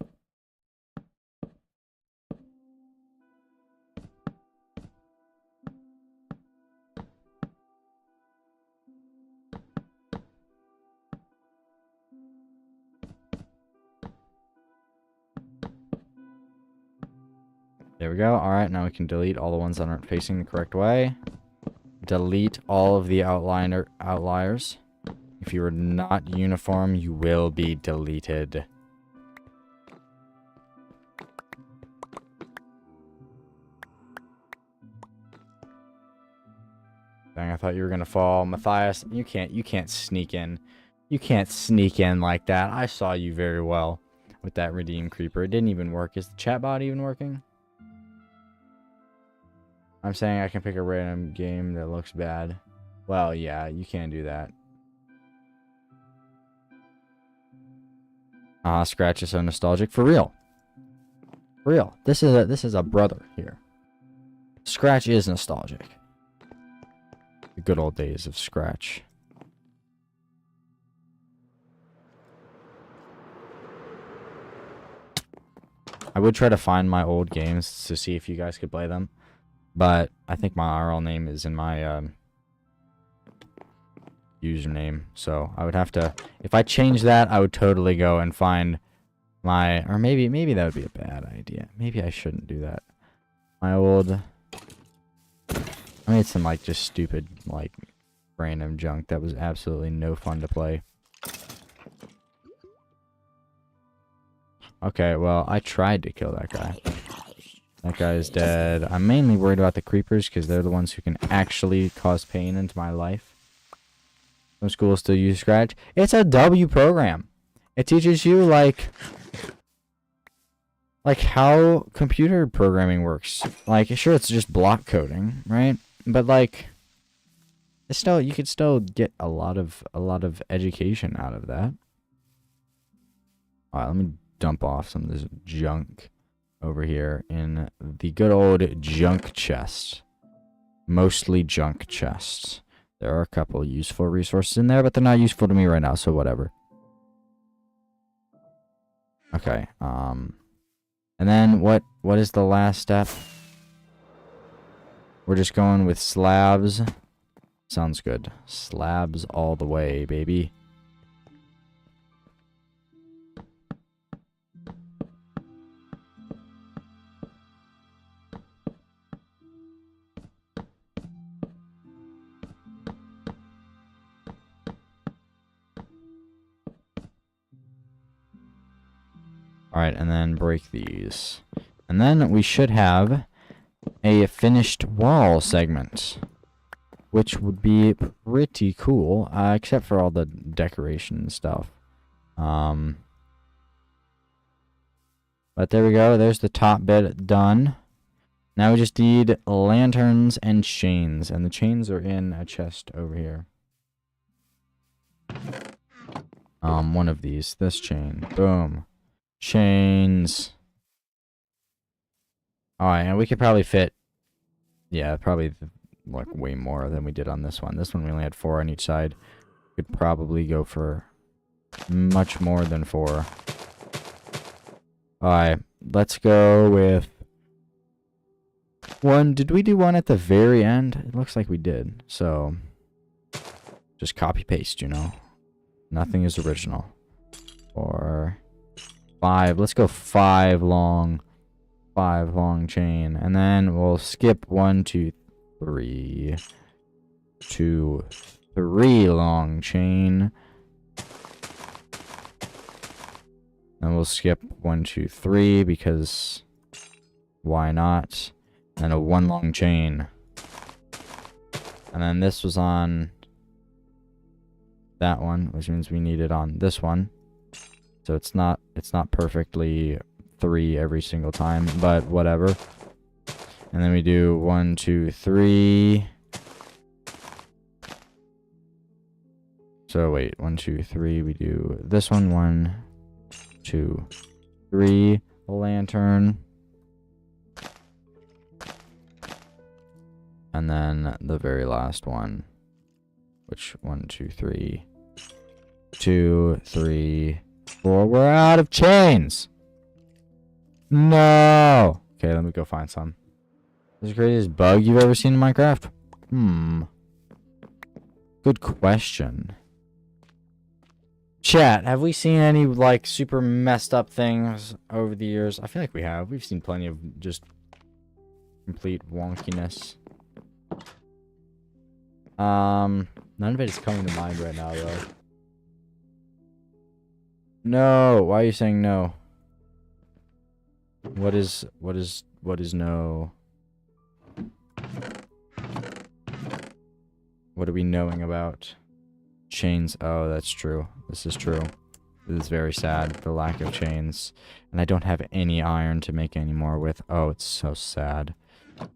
There we go. Alright, now we can delete all the ones that aren't facing the correct way. Delete all of the outliers. If you are not uniform, you will be deleted. Dang, I thought you were gonna fall. Matthias, you can't sneak in. You can't sneak in like that. I saw you very well with that redeem creeper. It didn't even work. Is the chat bot even working? I'm saying I can pick a random game that looks bad. Well, yeah, you can do that. Scratch is so nostalgic. For real. For real. This is a brother here. Scratch is nostalgic. The good old days of Scratch. I would try to find my old games to see if you guys could play them. But I think my IRL name is in my username. So I would have to... If I change that, I would totally go and find my... Or maybe that would be a bad idea. Maybe I shouldn't do that. My old... I made some, like, just stupid, like, random junk that was absolutely no fun to play. Okay, well, I tried to kill that guy. That guy is dead. I'm mainly worried about the creepers because they're the ones who can actually cause pain into my life. Some schools still use Scratch. It's a W program. It teaches you, like how computer programming works. Like, sure, it's just block coding, right? But like, it's still, you could still get a lot of education out of that. All right, let me dump off some of this junk over here in the good old junk chest. Mostly junk chests. There are a couple useful resources in there, but they're not useful to me right now, so whatever. Okay, and then what is the last step? We're just going with slabs. Sounds good. Slabs all the way, baby. Alright, and then break these. And then we should have a finished wall segment, which would be pretty cool, except for all the decoration stuff. But there we go. There's the top bit done. Now we just need lanterns and chains, and the chains are in a chest over here. One of these. This chain. Boom. Chains. Alright, and we could probably fit... Yeah, probably like way more than we did on this one. This one we only had 4 on each side. Could probably go for much more than 4. Alright, let's go with... one. Did we do one at the very end? It looks like we did. So, just copy paste, you know. Nothing is original. 4, 5. Let's go 5 long chain, and then we'll skip 1, 2, 3, 2, 3 long chain, and we'll skip 1, 2, 3 because why not? And a 1 long chain, and then this was on that one, which means we need it on this one. So it's not perfectly 3 every single time, but whatever. And then we do 1, 2, 3. So wait, 1, 2, 3. We do this one. 1, 2, 3. Lantern. And then the very last one, which 1, 2, 3, 2, 3, 4. We're out of chains. No. Okay, let me go find some. This is the greatest bug you've ever seen in Minecraft? Good question. Chat, have we seen any, like, super messed up things over the years? I feel like we have. We've seen plenty of just complete wonkiness. None of it is coming to mind right now, though. No. Why are you saying no? What is no? What are we knowing about? Chains. Oh, that's true. This is true. This is very sad, the lack of chains. And I don't have any iron to make any more with. Oh, it's so sad.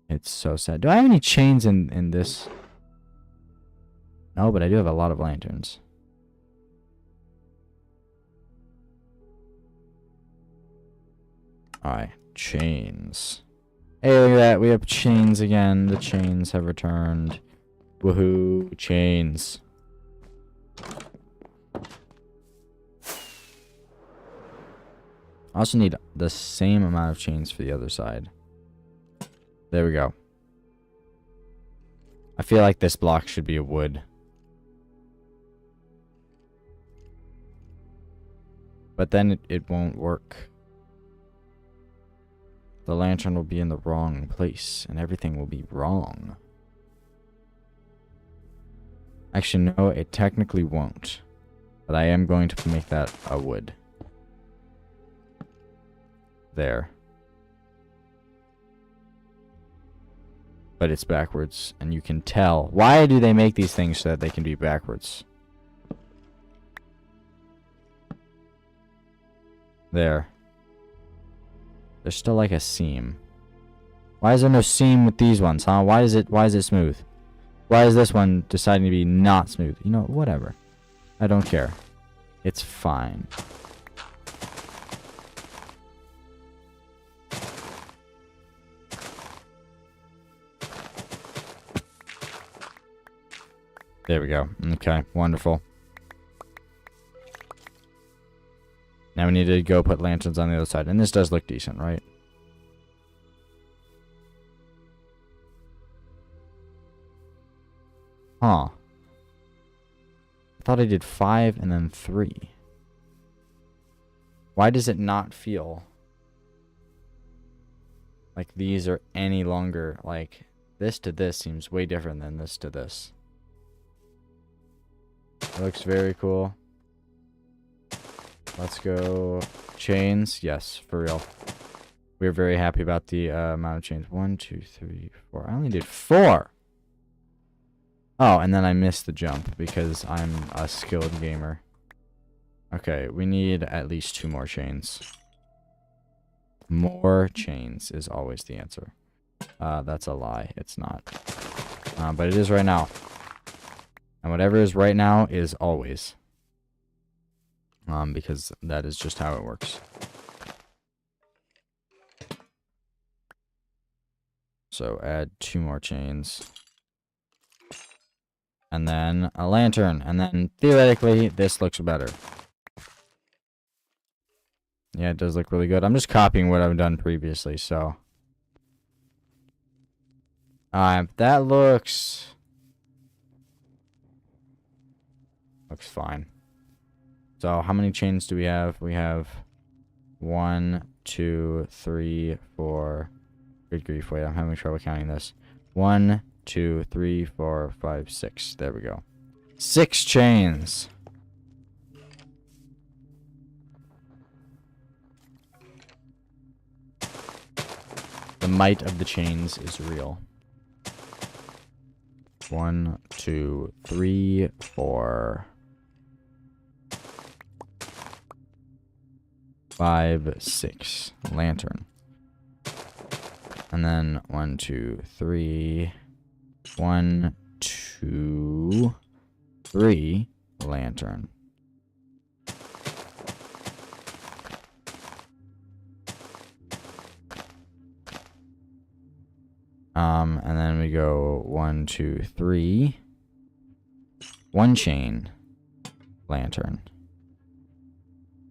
It's so sad. Do I have any chains in this? No, but I do have a lot of lanterns. Alright, chains. Hey, look at that. We have chains again. The chains have returned. Woohoo, chains. I also need the same amount of chains for the other side. There we go. I feel like this block should be a wood. But then it won't work. The lantern will be in the wrong place, and everything will be wrong. Actually, no, it technically won't. But I am going to make that a wood. There. But it's backwards, and you can tell. Why do they make these things so that they can be backwards? There. There's still like a seam. Why is there no seam with these ones, huh? Why is it smooth? Why is this one deciding to be not smooth? You know, whatever. I don't care. It's fine. There we go. Okay, wonderful. Now we need to go put lanterns on the other side. And this does look decent, right? Huh. I thought I did 5 and then 3. Why does it not feel like these are any longer? Like, this to this seems way different than this to this. It looks very cool. Let's go chains. Yes, for real. We're very happy about the amount of chains. 1, 2, 3, 4. I only did 4. Oh, and then I missed the jump because I'm a skilled gamer. Okay, we need at least 2 more chains. More chains is always the answer. That's a lie. It's not. But it is right now. And whatever is right now is always. Because that is just how it works. So add 2 more chains. And then a lantern. And then theoretically, this looks better. Yeah, it does look really good. I'm just copying what I've done previously, so. That looks fine. So how many chains do we have? We have 1, 2, 3, 4. Good grief, wait, I'm having trouble counting this. 1, 2, 3, 4, 5, 6. There we go. 6 chains. The might of the chains is real. 1, 2, 3, 4, 5, 6. Lantern. And then 1, 2, 3. 1, 2, 3. Lantern. And then we go 1, 2, 3. 1 chain. Lantern.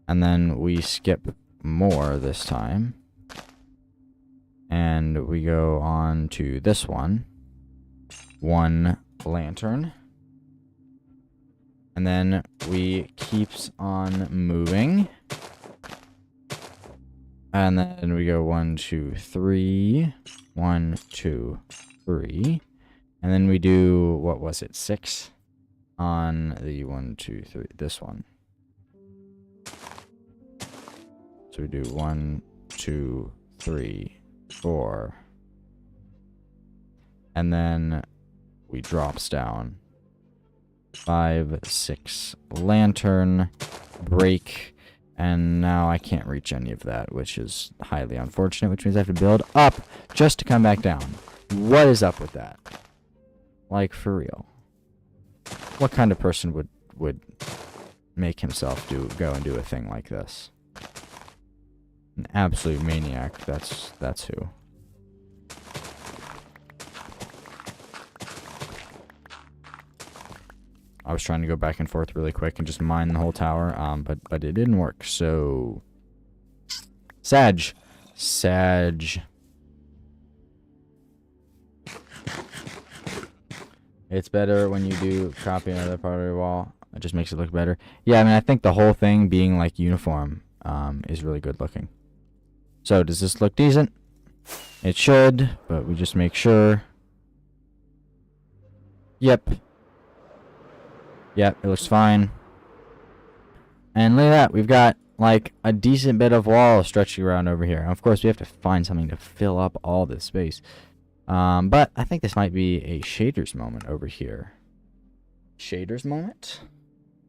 And then we skip more this time. And we go on to this one. 1 lantern. And then we keeps on moving. And then we go 1, 2, 3. 1, 2, 3. And then we do, what was it, 6? On the 1, 2, 3, this one. So we do 1, 2, 3, 4. And then we drops down. 5, 6, lantern, break, and now I can't reach any of that, which is highly unfortunate, which means I have to build up just to come back down. What is up with that? Like, for real. What kind of person would make himself go and do a thing like this? An absolute maniac, that's who. I was trying to go back and forth really quick and just mine the whole tower, but it didn't work, so... Sag. It's better when you do copy another part of your wall. It just makes it look better. Yeah, I mean, I think the whole thing being, like, uniform, is really good looking. So, does this look decent? It should, but we just make sure. Yep. Yep, it looks fine. And look at that, we've got like a decent bit of wall stretching around over here. And of course, we have to find something to fill up all this space. But I think this might be a shaders moment over here. Shaders moment?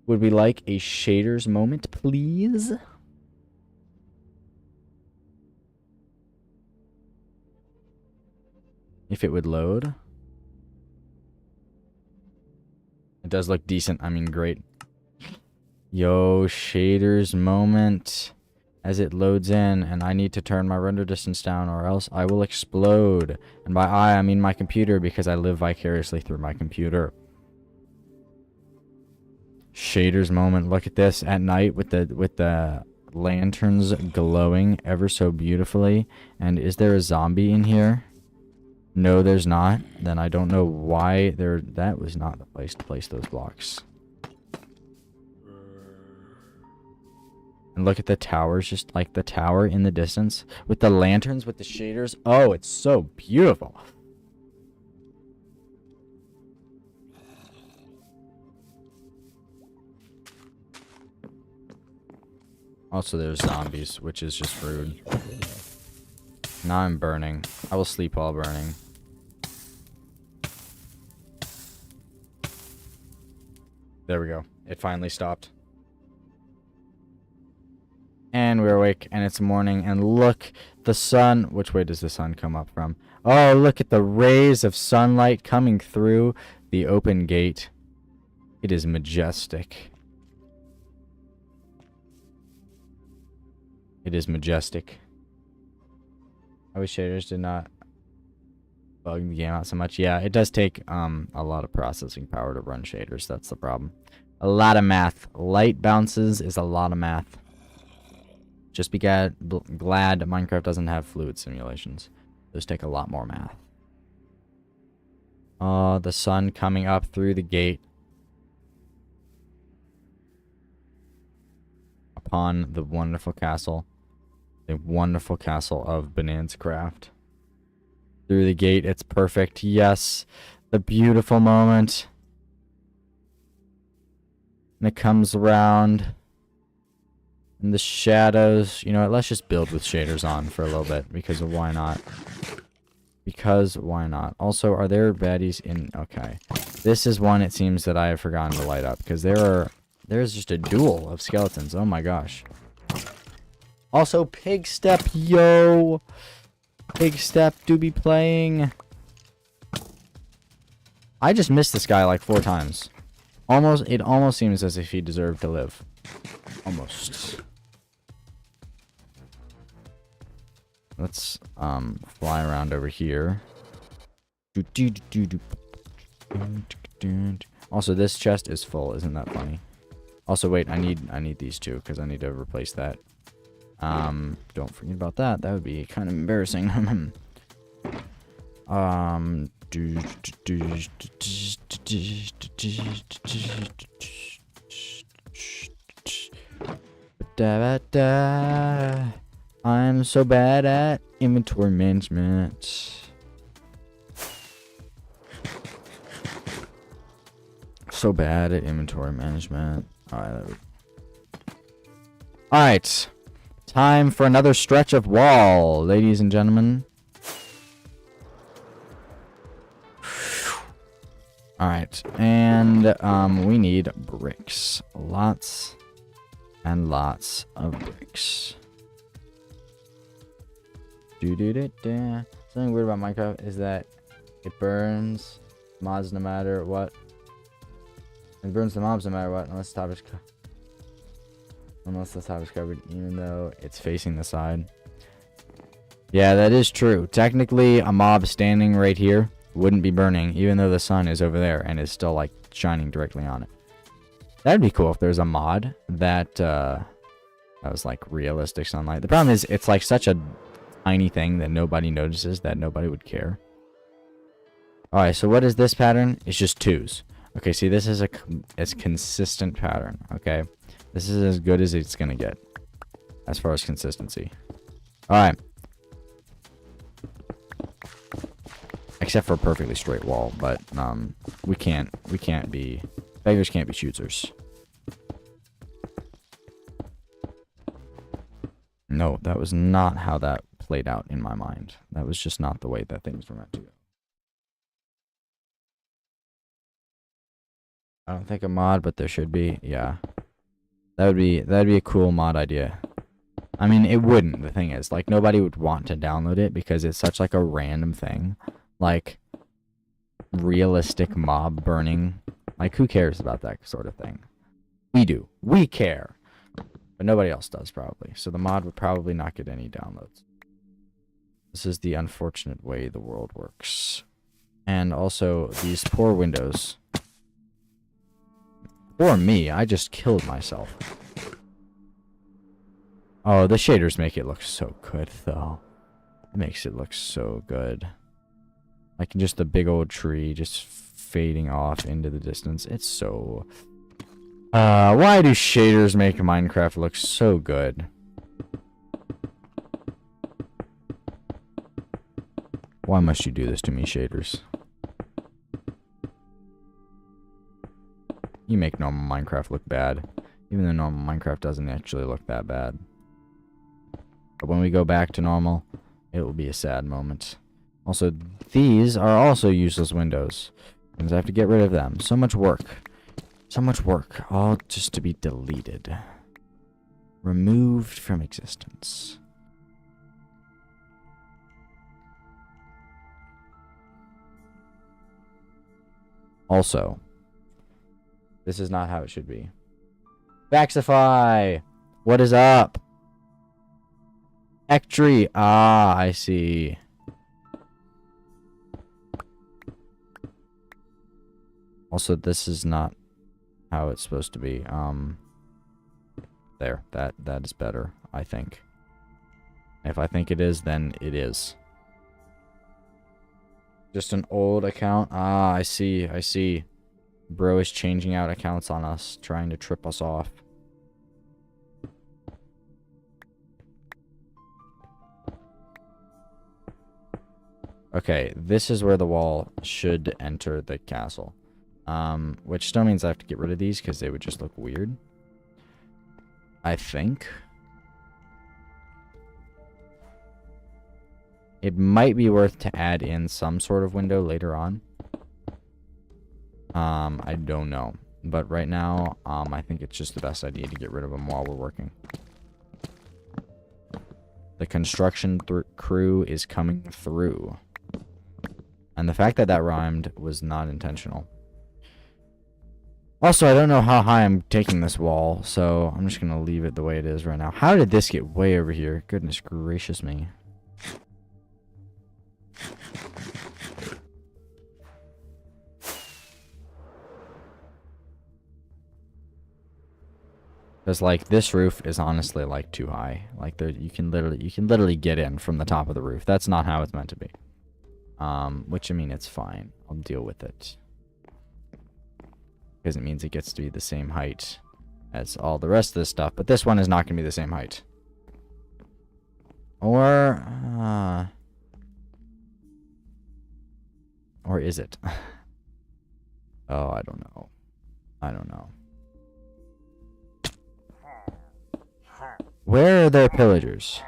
Would we like a shaders moment, please? If it would load. It does look decent. I mean, great. Yo, shaders moment. As it loads in, and I need to turn my render distance down or else I will explode. And by I mean my computer, because I live vicariously through my computer. Shaders moment. Look at this at night with the lanterns glowing ever so beautifully. And is there a zombie in here? No, there's not. Then I don't know why that was not the place to place those blocks. And look at the towers, just like the tower in the distance. With the lanterns, with the shaders. Oh, it's so beautiful. Also, there's zombies, which is just rude. Now I'm burning. I will sleep while burning. There we go. It finally stopped. And we're awake, and it's morning, and look, the sun... Which way does the sun come up from? Oh, look at the rays of sunlight coming through the open gate. It is majestic. It is majestic. I wish shaders did not bug the game out so much. Yeah, it does take a lot of processing power to run shaders. That's the problem. A lot of math. Light bounces is a lot of math. Just be glad Minecraft doesn't have fluid simulations. Those take a lot more math. Oh, the sun coming up through the gate. upon the wonderful castle. The wonderful castle of Bonanza Craft. Through the gate, it's perfect. Yes, the beautiful moment. And it comes around. And the shadows. You know what, let's just build with shaders on for a little bit. Because of why not? Because why not? Also, are there baddies in... Okay. This is one, it seems, that I have forgotten to light up. Because there's just a duel of skeletons. Oh my gosh. Also, Pig Step, yo! Pig Step do be playing. I just missed this guy like 4 times. It almost seems as if he deserved to live. Almost. Let's fly around over here. Also, this chest is full. Isn't that funny? Also, wait, I need these two because I need to replace that. Don't forget about that. That would be kind of embarrassing. I'm so bad at inventory management. So bad at inventory management. Alright. Time for another stretch of wall, ladies and gentlemen. Alright. And we need bricks. Lots and lots of bricks. Something weird about Minecraft is that it burns mods no matter what. It burns the mobs no matter what, unless the top is covered, even though it's facing the side. Yeah, that is true. Technically, a mob standing right here wouldn't be burning, even though the sun is over there and is still like shining directly on it. That'd be cool if there's a mod that was like realistic sunlight. The problem is it's like such a tiny thing that nobody notices, that nobody would care. Alright, so what is this pattern? It's just 2s. Okay, see, this is it's consistent pattern, okay? This is as good as it's gonna get as far as consistency. Alright. Except for a perfectly straight wall, but we can't be beggars can't be choosers. No, that was not how that played out in my mind. That was just not the way that things were meant to go. I don't think a mod, but there should be. Yeah. That'd be a cool mod idea. I mean, it wouldn't. The thing is, like, nobody would want to download it because it's such like a random thing. Like realistic mob burning. Like, who cares about that sort of thing? We do. We care. But nobody else does, probably. So the mod would probably not get any downloads. This is the unfortunate way the world works. And also, these poor windows. Poor me, I just killed myself. Oh, the shaders make it look so good, though. It makes it look so good. Like, just the big old tree just fading off into the distance. It's so... why do shaders make Minecraft look so good? Why must you do this to me, shaders? You make normal Minecraft look bad. Even though normal Minecraft doesn't actually look that bad. But when we go back to normal, it will be a sad moment. Also, these are also useless windows. Because I have to get rid of them. So much work. So much work. All just to be deleted. Removed from existence. Also, this is not how it should be. Vaxify! What is up? Ectree! Ah, I see. Also, this is not how it's supposed to be. There. That is better, I think. If I think it is, then it is. Just an old account? Ah, I see. I see. Bro is changing out accounts on us, trying to trip us off. Okay, this is where the wall should enter the castle. Which still means I have to get rid of these because they would just look weird. I think. It might be worth to add in some sort of window later on. I don't know. But right now, I think it's just the best idea to get rid of them while we're working. The construction crew is coming through. And the fact that that rhymed was not intentional. Also, I don't know how high I'm taking this wall, so I'm just going to leave it the way it is right now. How did this get way over here? Goodness gracious me. Because like this roof is honestly like too high. Like there, you can literally get in from the top of the roof. That's not how it's meant to be. Which I mean, it's fine. I'll deal with it. Because it means it gets to be the same height as all the rest of this stuff. But this one is not going to be the same height. Or is it? Oh, I don't know. I don't know. Where are their pillagers?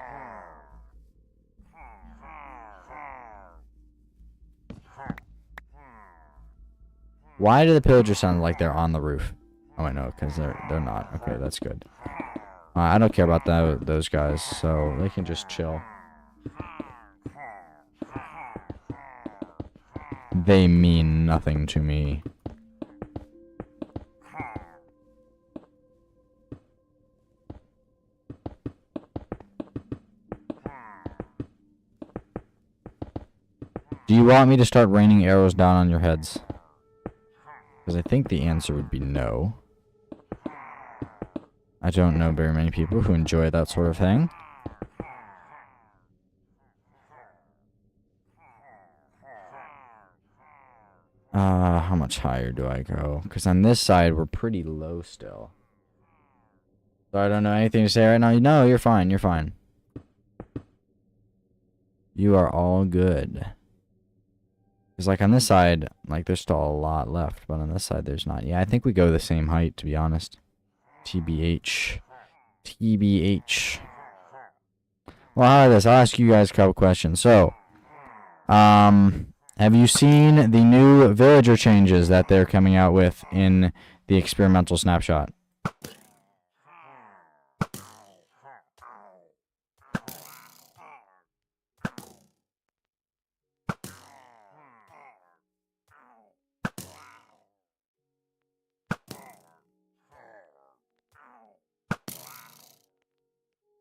Why do the pillagers sound like they're on the roof? Oh, I know, because they're not. Okay, that's good. I don't care about those guys, so they can just chill. They mean nothing to me. Do you want me to start raining arrows down on your heads? Because I think the answer would be no. I don't know very many people who enjoy that sort of thing. How much higher do I go? Because on this side, we're pretty low still. So I don't know anything to say right now. No, you're fine. You're fine. You are all good. Because, like, on this side, like, there's still a lot left. But on this side, there's not. Yeah, I think we go the same height, to be honest. TBH. TBH. Well, how about this? I'll ask you guys a couple questions. So, have you seen the new villager changes that they're coming out with in the experimental snapshot?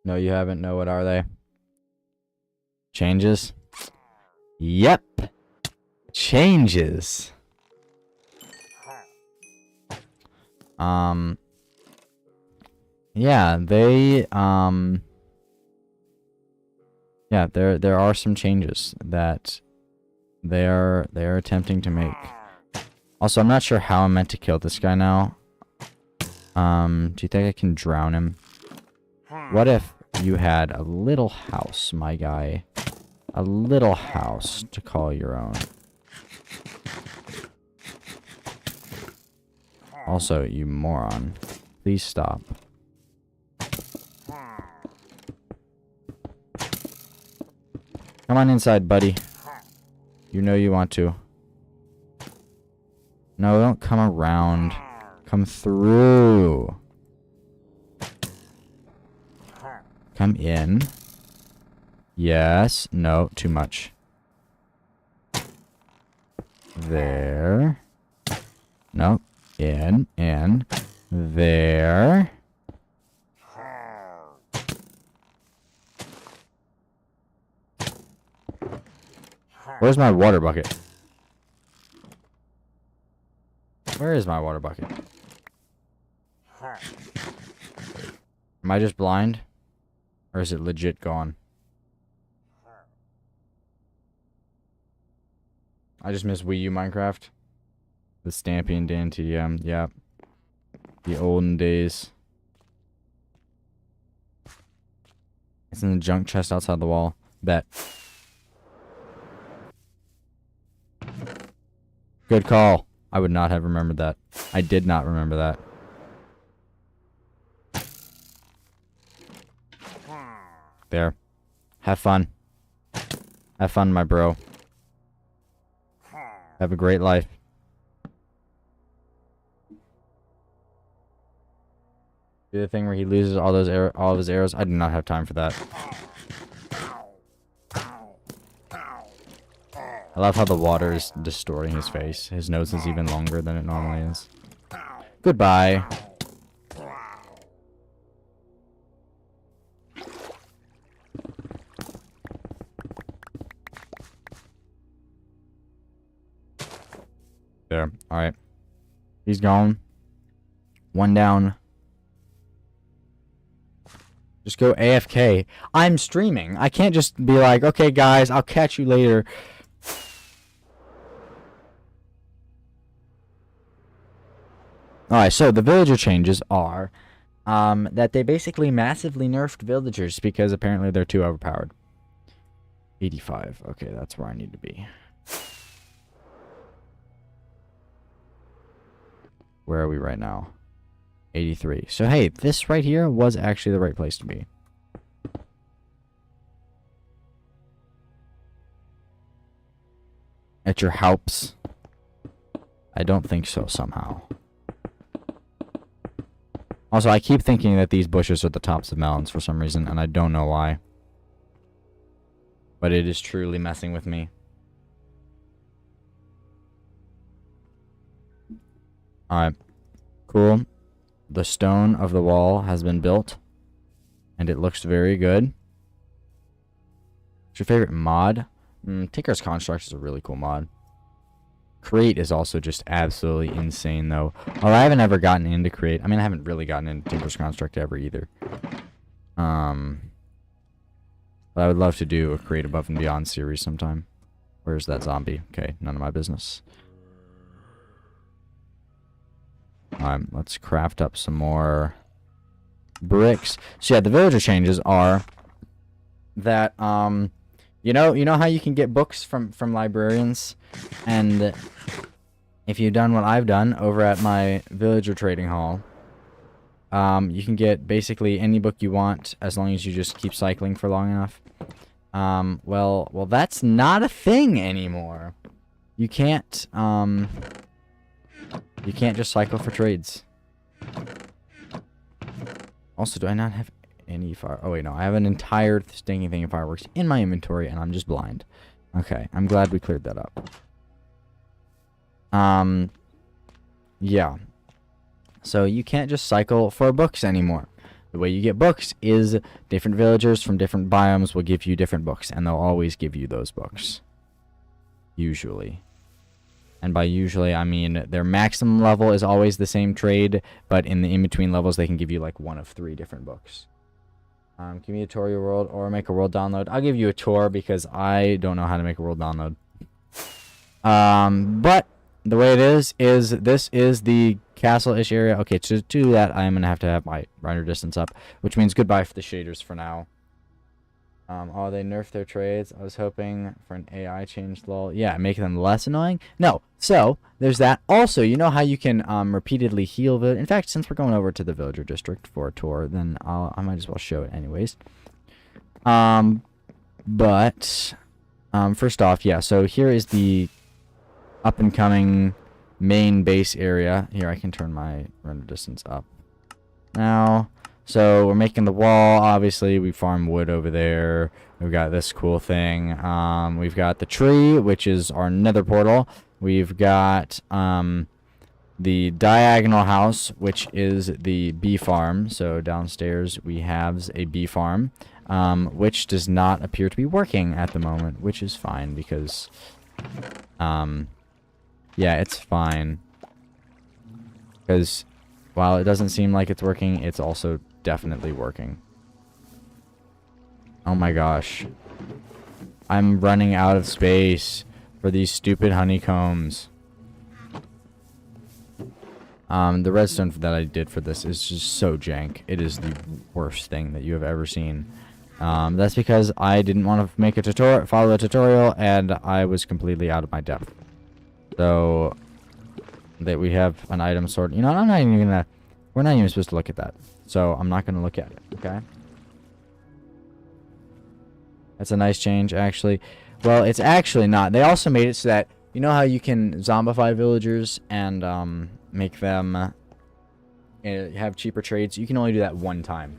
No, you haven't. No, what are they? Changes? Yep. Changes. Yeah, they, yeah, there are some changes that they're attempting to make. Also, I'm not sure how I'm meant to kill this guy now. Do you think I can drown him? What if you had a little house, my guy? A little house to call your own. Also, you moron. Please stop. Come on inside, buddy. You know you want to. No, don't come around. Come through. Come in. Yes. No, too much. There. No. In. There. Where's my water bucket? Where is my water bucket? Am I just blind? Or is it legit gone? I just miss Wii U Minecraft. The Stampy and Dan TDM. Yeah. The olden days. It's in the junk chest outside the wall. Bet. Good call. I would not have remembered that. I did not remember that. There. Have fun. Have fun, my bro. Have a great life. Do the thing where he loses all of his arrows. I do not have time for that. I love how the water is distorting his face. His nose is even longer than it normally is. Goodbye. There. Alright. He's gone. One down. Just go AFK. I'm streaming. I can't just be like, okay, guys, I'll catch you later. Alright, so the villager changes are that they basically massively nerfed villagers because apparently they're too overpowered. 85. Okay, that's where I need to be. Where are we right now? 83. So hey, this right here was actually the right place to be. At your house? I don't think so somehow. Also, I keep thinking that these bushes are the tops of melons for some reason, and I don't know why. But it is truly messing with me. Alright. Cool. The stone of the wall has been built. And it looks very good. What's your favorite mod? Tinker's Construct is a really cool mod. Create is also just absolutely insane, though. Although I haven't ever gotten into Create. I mean, I haven't really gotten into Tinker's Construct ever, either. But I would love to do a Create Above and Beyond series sometime. Where's that zombie? Okay, none of my business. Let's craft up some more bricks. So yeah, the villager changes are that you know how you can get books from librarians, and if you've done what I've done over at my villager trading hall, you can get basically any book you want as long as you just keep cycling for long enough. Well that's not a thing anymore. You can't just cycle for trades. Also, do I not have any fire? Oh, wait, no. I have an entire stinking thing of fireworks in my inventory, and I'm just blind. Okay, I'm glad we cleared that up. Yeah. So, you can't just cycle for books anymore. The way you get books is different villagers from different biomes will give you different books, and they'll always give you those books. Usually. And by usually, I mean their maximum level is always the same trade, but in the in-between levels, they can give you like one of 3 different books. Give me a tour of your world or make a world download. I'll give you a tour because I don't know how to make a world download. But the way it is this is the castle-ish area. Okay, to do that, I'm going to have my render distance up, which means goodbye for the shaders for now. Oh, they nerfed their trades. I was hoping for an AI change, lol. Yeah, make them less annoying? No. So, there's that. Also, you know how you can repeatedly heal in fact, since we're going over to the villager district for a tour, then I might as well show it anyways. First off, yeah, so here is the up-and-coming main base area. Here, I can turn my render distance up now. So we're making the wall. Obviously, we farm wood over there. We've got this cool thing. We've got the tree, which is our nether portal. We've got the diagonal house, which is the bee farm. So downstairs we have a bee farm, which does not appear to be working at the moment, which is fine because, yeah, it's fine. Because while it doesn't seem like it's working, it's also definitely working. Oh my gosh. I'm running out of space for these stupid honeycombs. The redstone that I did for this is just so jank. It is the worst thing that you have ever seen. That's because I didn't want to make a follow a tutorial, and I was completely out of my depth. So that we have an item sort. You know, I'm not even gonna. We're not even supposed to look at that. So I'm not gonna look at it. Okay. That's a nice change, actually. Well, it's actually not. They also made it so that you know how you can zombify villagers and make them have cheaper trades. You can only do that one time.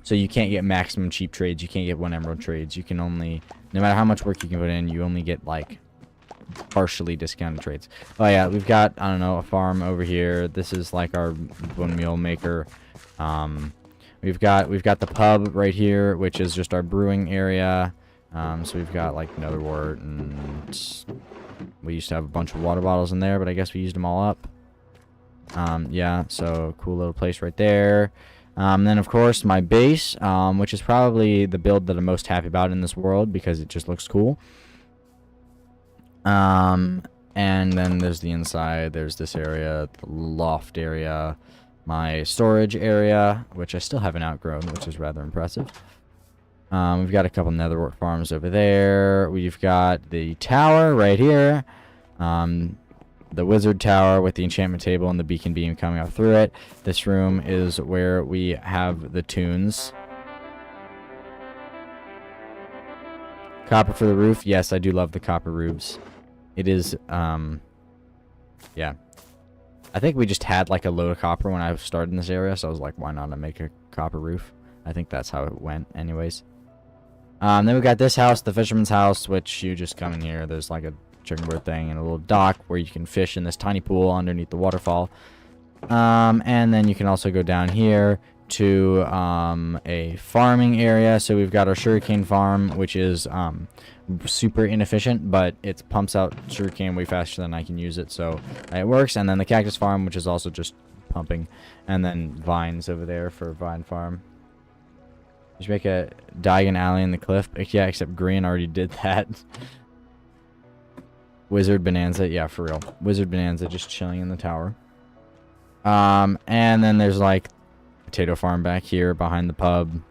So you can't get maximum cheap trades. You can't get 1 emerald trades. You can only, no matter how much work you can put in, you only get like partially discounted trades. Oh yeah, we've got, I don't know, a farm over here. This is like our bone meal maker. We've got the pub right here, which is just our brewing area. So we've got like nether wart, and we used to have a bunch of water bottles in there, but I guess we used them all up. Yeah, so cool little place right there. Then of course my base, which is probably the build that I'm most happy about in this world because it just looks cool. And then there's the inside, there's this area, the loft area, my storage area, which I still haven't outgrown, which is rather impressive. We've got a couple netherwort farms over there. We've got the tower right here. The wizard tower with the enchantment table and the beacon beam coming up through it. This room is where we have the tunes. Copper for the roof. Yes, I do love the copper roofs. It is, yeah. I think we just had like a load of copper when I started in this area, so I was like, why not make a copper roof? I think that's how it went anyways. Then we got this house, the fisherman's house, which you just come in here. There's like a chicken bird thing and a little dock where you can fish in this tiny pool underneath the waterfall. And then you can also go down here to a farming area. So we've got our sugarcane farm, which is super inefficient, but it pumps out sugarcane way faster than I can use it, so it works. And then the cactus farm, which is also just pumping, and then vines over there for vine farm. You should make a Diagon Alley in the cliff. Yeah, except Green already did that. Wizard Bonanza. Yeah, for real. Wizard Bonanza just chilling in the tower. And then there's like potato farm back here behind the pub.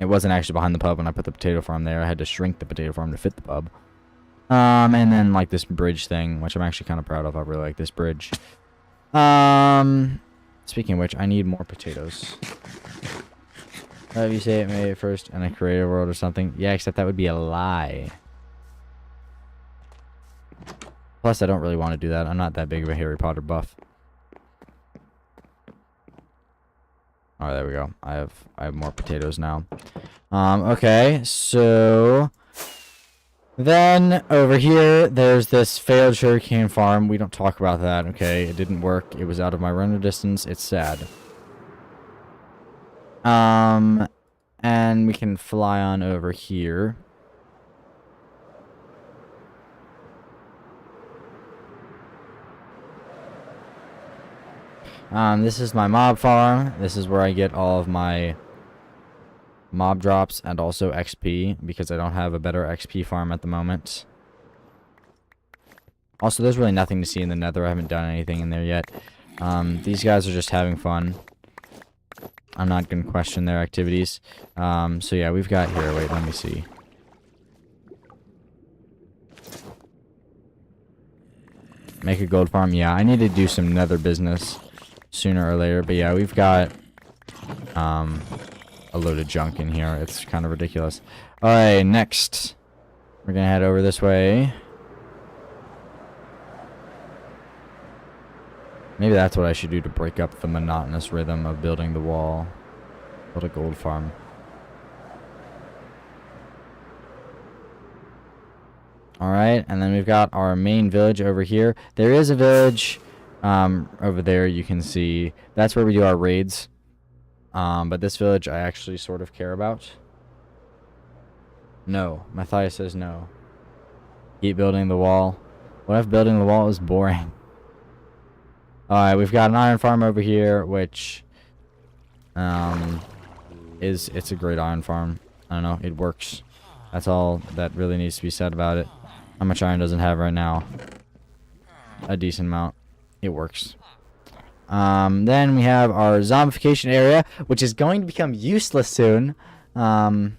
It wasn't actually behind the pub when I put the potato farm there. I had to shrink the potato farm to fit the pub. And then like this bridge thing, which I'm actually kind of proud of. I really like this bridge. Speaking of which, I need more potatoes. If you say it made it first in a creative world or something. Yeah, except that would be a lie. Plus, I don't really want to do that. I'm not that big of a Harry Potter buff. Alright, there we go. I have more potatoes now. Okay, so then over here, there's this failed sugarcane farm. We don't talk about that, okay? It didn't work. It was out of my render distance. It's sad. And we can fly on over here. This is my mob farm. This is where I get all of my mob drops and also XP, because I don't have a better XP farm at the moment. Also, there's really nothing to see in the nether. I haven't done anything in there yet. These guys are just having fun. I'm not going to question their activities. So yeah, we've got here. Wait, let me see. Make a gold farm. Yeah, I need to do some nether business sooner or later. But yeah, we've got a load of junk in here. It's kind of ridiculous. Alright, next. We're going to head over this way. Maybe that's what I should do to break up the monotonous rhythm of building the wall. Build a gold farm. Alright, and then we've got our main village over here. There is a village over there you can see. That's where we do our raids. But this village I actually sort of care about. No. Matthias says no. Keep building the wall. What if building the wall is boring? Alright, we've got an iron farm over here, which it's a great iron farm. I don't know, it works. That's all that really needs to be said about it. How much iron does it have right now? A decent amount. It works. Then we have our zombification area, which is going to become useless soon. Isn't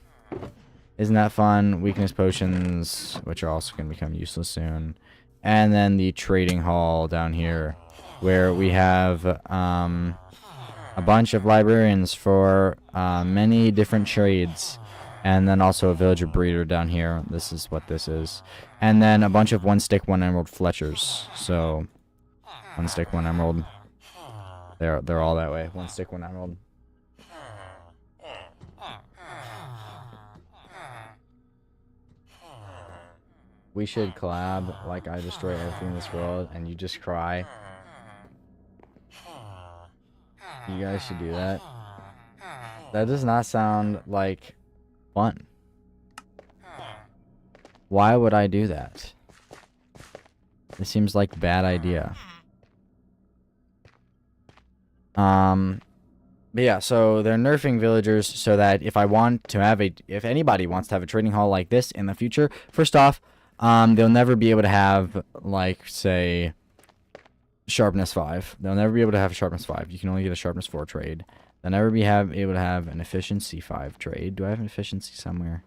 that fun? Weakness potions, which are also going to become useless soon. and then the trading hall down here, where we have a bunch of librarians for many different trades, and then also a villager breeder down here. This is what this is, and then a bunch of 1 stick 1 emerald Fletchers. So 1 stick 1 emerald. They're all that way. 1 stick 1 emerald. We should collab, like I destroy everything in this world and you just cry. You guys should do that. That does not sound like fun. Why would I do that? It seems like a bad idea. But yeah, so they're nerfing villagers so that if anybody wants to have a trading hall like this in the future, first off, they'll never be able to have, like, say, sharpness 5. They'll never be able to have sharpness 5. You can only get a sharpness 4 trade. They'll never be able to have an efficiency 5 trade. Do I have an efficiency somewhere?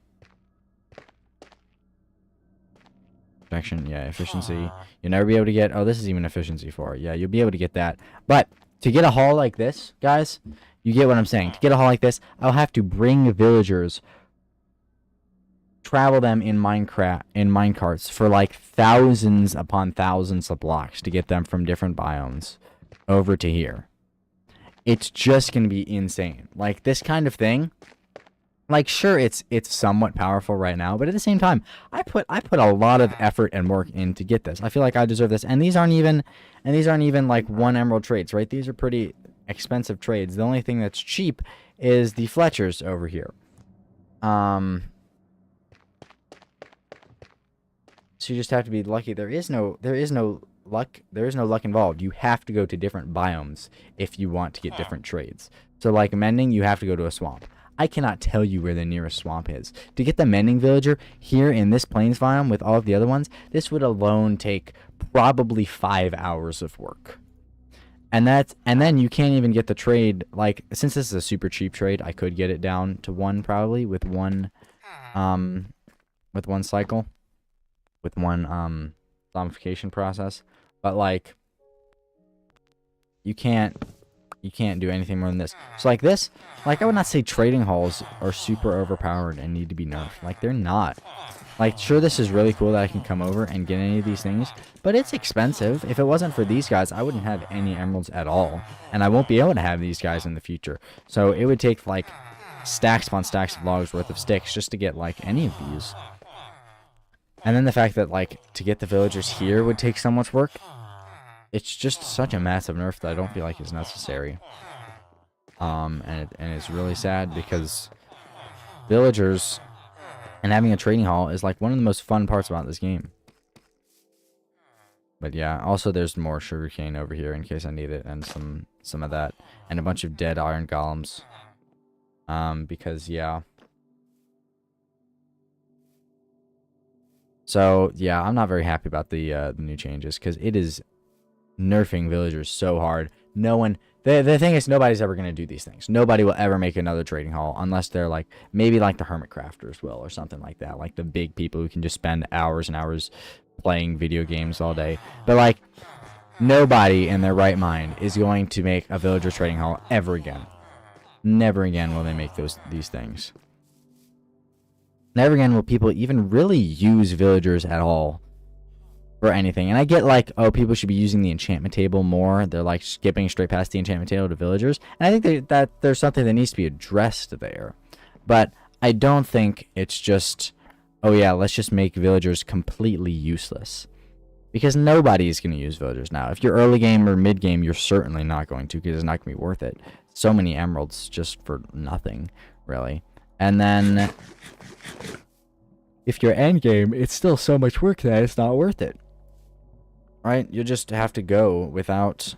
Protection, yeah, efficiency. You'll never be able to get... Oh, this is even efficiency 4. Yeah, you'll be able to get that. But to get a hall like this, guys, you get what I'm saying. To get a hall like this, I'll have to bring villagers... travel them in minecarts for like thousands upon thousands of blocks to get them from different biomes over to here. It's just going to be insane. Like, this kind of thing, like, sure, it's somewhat powerful right now, but at the same time, I put a lot of effort and work in to get this. I feel like I deserve this, and these aren't even like 1 emerald trades, right? These are pretty expensive trades. The only thing that's cheap is the Fletchers over here. So you just have to be lucky. There is no luck involved. You have to go to different biomes if you want to get different trades. So like mending, you have to go to a swamp. I cannot tell you where the nearest swamp is. To get the mending villager here in this plains biome with all of the other ones, this would alone take probably 5 hours of work. And then you can't even get the trade, like, since this is a super cheap trade, I could get it down to 1 probably with one cycle. With one zombification process, but like you can't do anything more than this. So like this, like I would not say trading halls are super overpowered and need to be nerfed. Like, they're not. Like, sure, this is really cool that I can come over and get any of these things, but it's expensive. If it wasn't for these guys, I wouldn't have any emeralds at all, and I won't be able to have these guys in the future. So it would take like stacks upon stacks of logs worth of sticks just to get like any of these. And then the fact that, like, to get the villagers here would take so much work. It's just such a massive nerf that I don't feel like is necessary. And it's really sad because villagers and having a trading hall is, like, one of the most fun parts about this game. But yeah, also there's more sugarcane over here in case I need it, and some of that. And a bunch of dead iron golems. Because, yeah... So, yeah, I'm not very happy about the new changes, because it is nerfing villagers so hard. No one... The thing is, nobody's ever going to do these things. Nobody will ever make another trading hall, unless they're, like, maybe like the Hermit Crafters will, or something like that. Like, the big people who can just spend hours and hours playing video games all day. But, like, nobody in their right mind is going to make a villager trading hall ever again. Never again will they make these things. Never again will people even really use villagers at all for anything. And I get, like, oh, people should be using the enchantment table more. They're, like, skipping straight past the enchantment table to villagers. And I think that there's something that needs to be addressed there. But I don't think it's just, oh, yeah, let's just make villagers completely useless. Because nobody is going to use villagers now. If you're early game or mid game, you're certainly not going to, because it's not going to be worth it. So many emeralds just for nothing, really. And then, if you're end game, it's still so much work that it's not worth it. Right? You'll just have to go without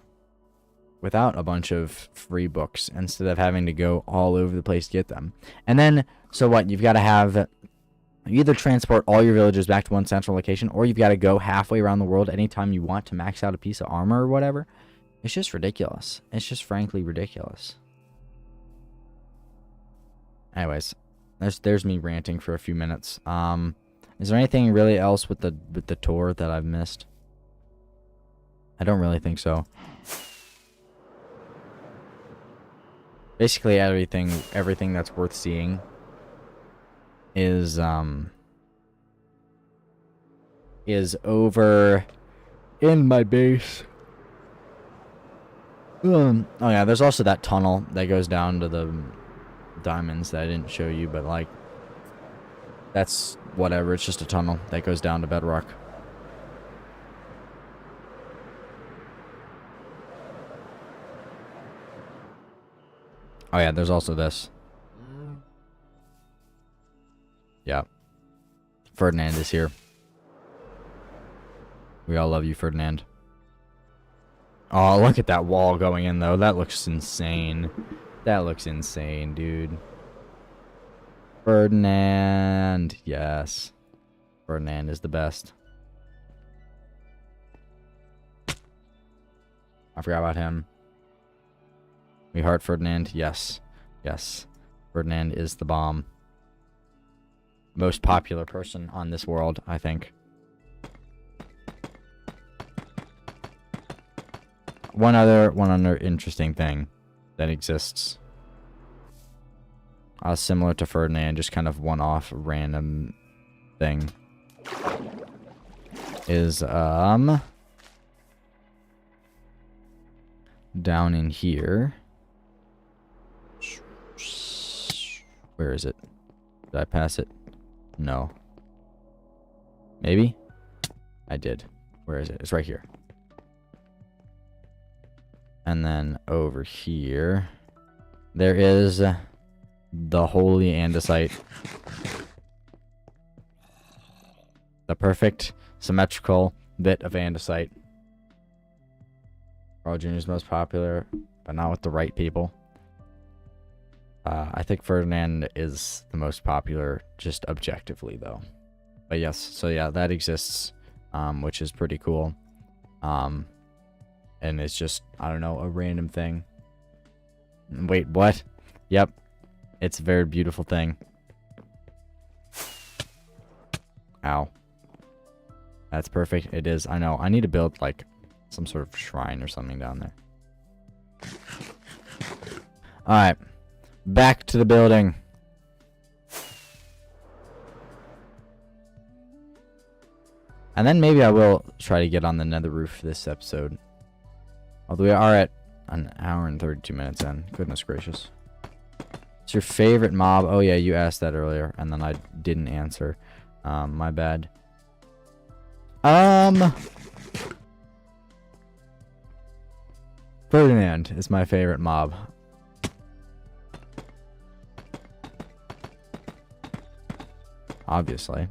a bunch of free books instead of having to go all over the place to get them. And then, so what? You've got to have, you either transport all your villagers back to one central location, or you've got to go halfway around the world anytime you want to max out a piece of armor or whatever. It's just ridiculous. It's just frankly ridiculous. Anyways, there's me ranting for a few minutes. Is there anything really else with the tour that I've missed? I don't really think so. Basically, everything that's worth seeing is over in my base. Oh yeah, there's also that tunnel that goes down to the diamonds that I didn't show you, but like, that's whatever. It's just a tunnel that goes down to bedrock. Oh yeah, there's also this. Yeah. Ferdinand is here. We all love you, Ferdinand. Oh, look at that wall going in, though. That looks insane. That looks insane, dude. Ferdinand. Yes. Ferdinand is the best. I forgot about him. We heart Ferdinand. Yes. Yes. Ferdinand is the bomb. Most popular person on this world, I think. One other interesting thing that exists. Similar to Ferdinand, just kind of one-off random thing. Is, down in here. Where is it? Did I pass it? No. Maybe? I did. Where is it? It's right here. And then over here, there is the holy andesite. The perfect symmetrical bit of andesite. Carl Jr.'s most popular, but not with the right people. I think Ferdinand is the most popular, just objectively, though. But yes, so yeah, that exists, which is pretty cool. And it's just, I don't know, a random thing. Wait, what? Yep. It's a very beautiful thing. Ow. That's perfect. It is. I know. I need to build, like, some sort of shrine or something down there. Alright. Back to the building. And then maybe I will try to get on the nether roof this episode. Although we are at an hour and 32 minutes in. Goodness gracious. What's your favorite mob? Oh yeah, you asked that earlier, and then I didn't answer. My bad. Ferdinand is my favorite mob. Obviously.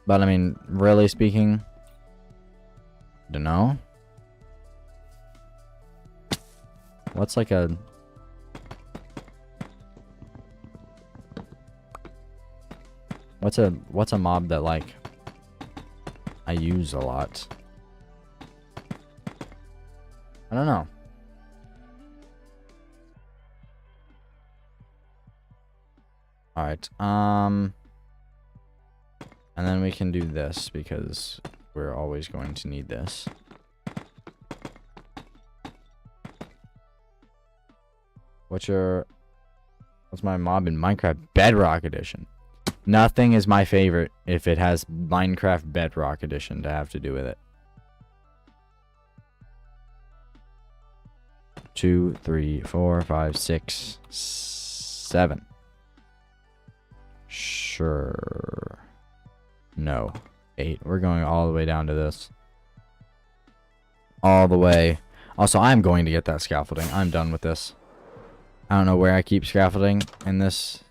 But I mean, really speaking, don't know. What's like a... What's a mob that like I use a lot? I don't know. Alright, and then we can do this because we're always going to need this. What's my mob in Minecraft Bedrock Edition? Nothing is my favorite if it has Minecraft Bedrock Edition to have to do with it. 2, 3, 4, 5, 6, 7. Sure. No. 8. We're going all the way down to this. All the way. Also, I'm going to get that scaffolding. I'm done with this. I don't know where I keep scaffolding in this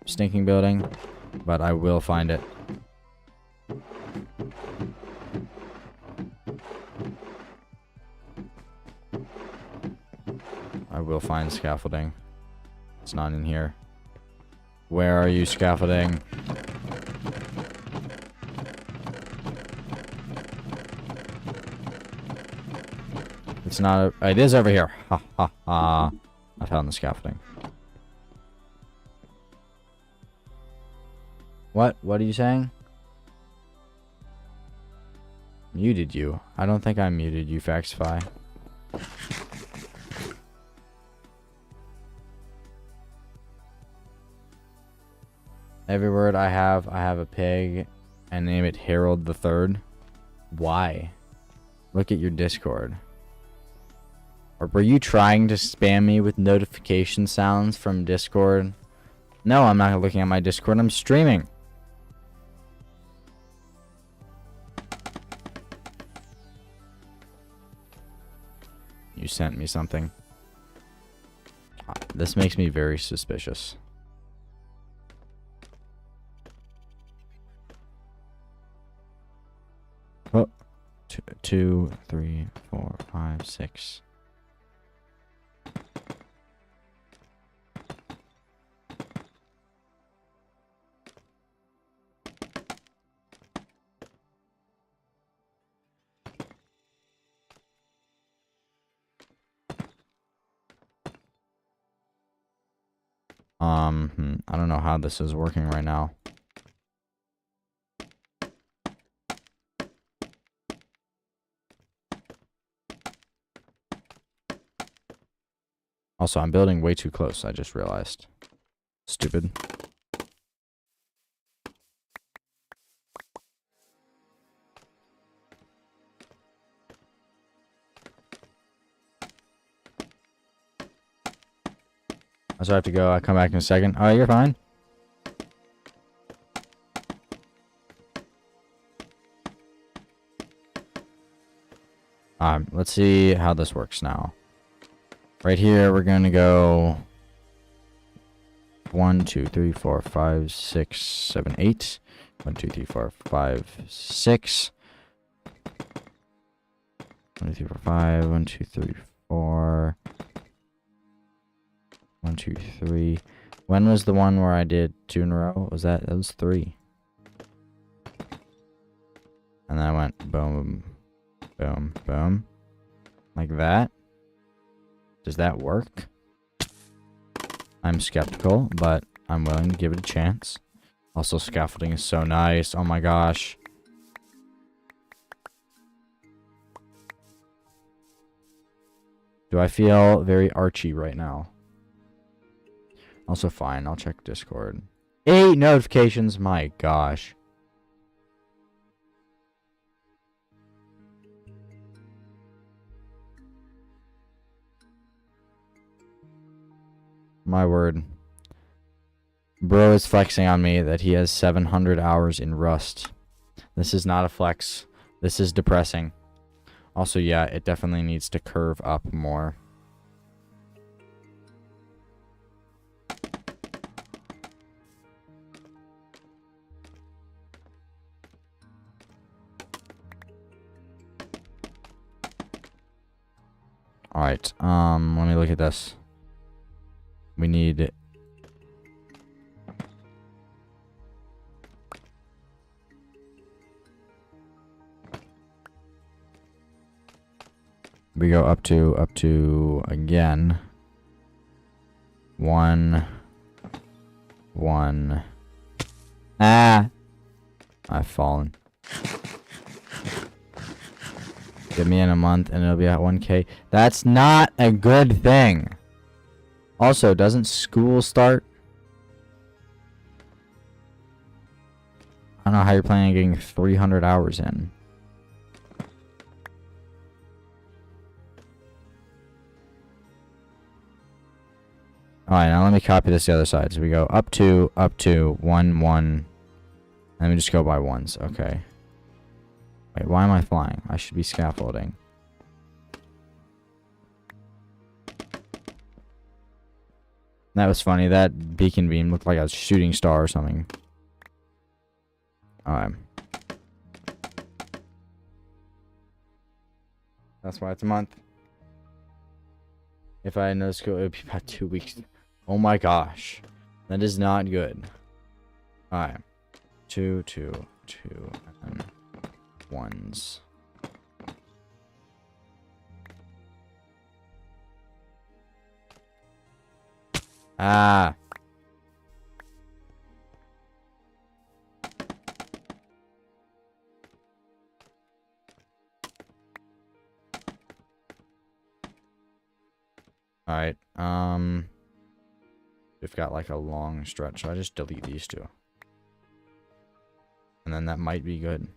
stinking building, but I will find it. I will find scaffolding. It's not in here. Where are you, scaffolding? It's not. It is over here. Ha ha ha. I found the scaffolding. What? What are you saying? Muted you. I don't think I muted you, Faxify. Every word I have a pig, and name it Harold the Third. Why? Look at your Discord. Or were you trying to spam me with notification sounds from Discord? No, I'm not looking at my Discord. I'm streaming. You sent me something. This makes me very suspicious. Oh, 2, 3, 4, 5, 6. I don't know how this is working right now. Also, I'm building way too close, I just realized. Stupid. So I have to go. I'll come back in a second. Oh, you're fine. Let's see how this works now. Right here, we're going to go 1, 2, 3, 4, 5, 6, 7, 8. 1, 2, 3, 4, 5, 6. 1, 2, 3, 4, 5. 1, 2, 3, 4. 1, 2, 3. When was the one where I did 2 in a row? Was that? That was 3. And then I went boom, boom, boom. Like that. Does that work? I'm skeptical, but I'm willing to give it a chance. Also, scaffolding is so nice. Oh my gosh. Do I feel very Archie right now? Also fine, I'll check Discord. 8 notifications, my gosh. My word. Bro is flexing on me that he has 700 hours in Rust. This is not a flex. This is depressing. Also, yeah, it definitely needs to curve up more. Alright, let me look at this. We need... We go up to, again. 1. Ah! I've fallen. Get me in a month and it'll be at 1K. That's not a good thing. Also, doesn't school start? I don't know how you're planning on getting 300 hours in. Alright, now let me copy this to the other side. So we go up to, 1, 1. Let me just go by ones. Okay. Wait, why am I flying? I should be scaffolding. That was funny. That beacon beam looked like a shooting star or something. Alright. That's why it's a month. If I had no school, it would be about 2 weeks. Oh my gosh. That is not good. Alright. 2, 2, 2, and 1s. Ah. Alright, we've got like a long stretch, so I just delete these two. And then that might be good.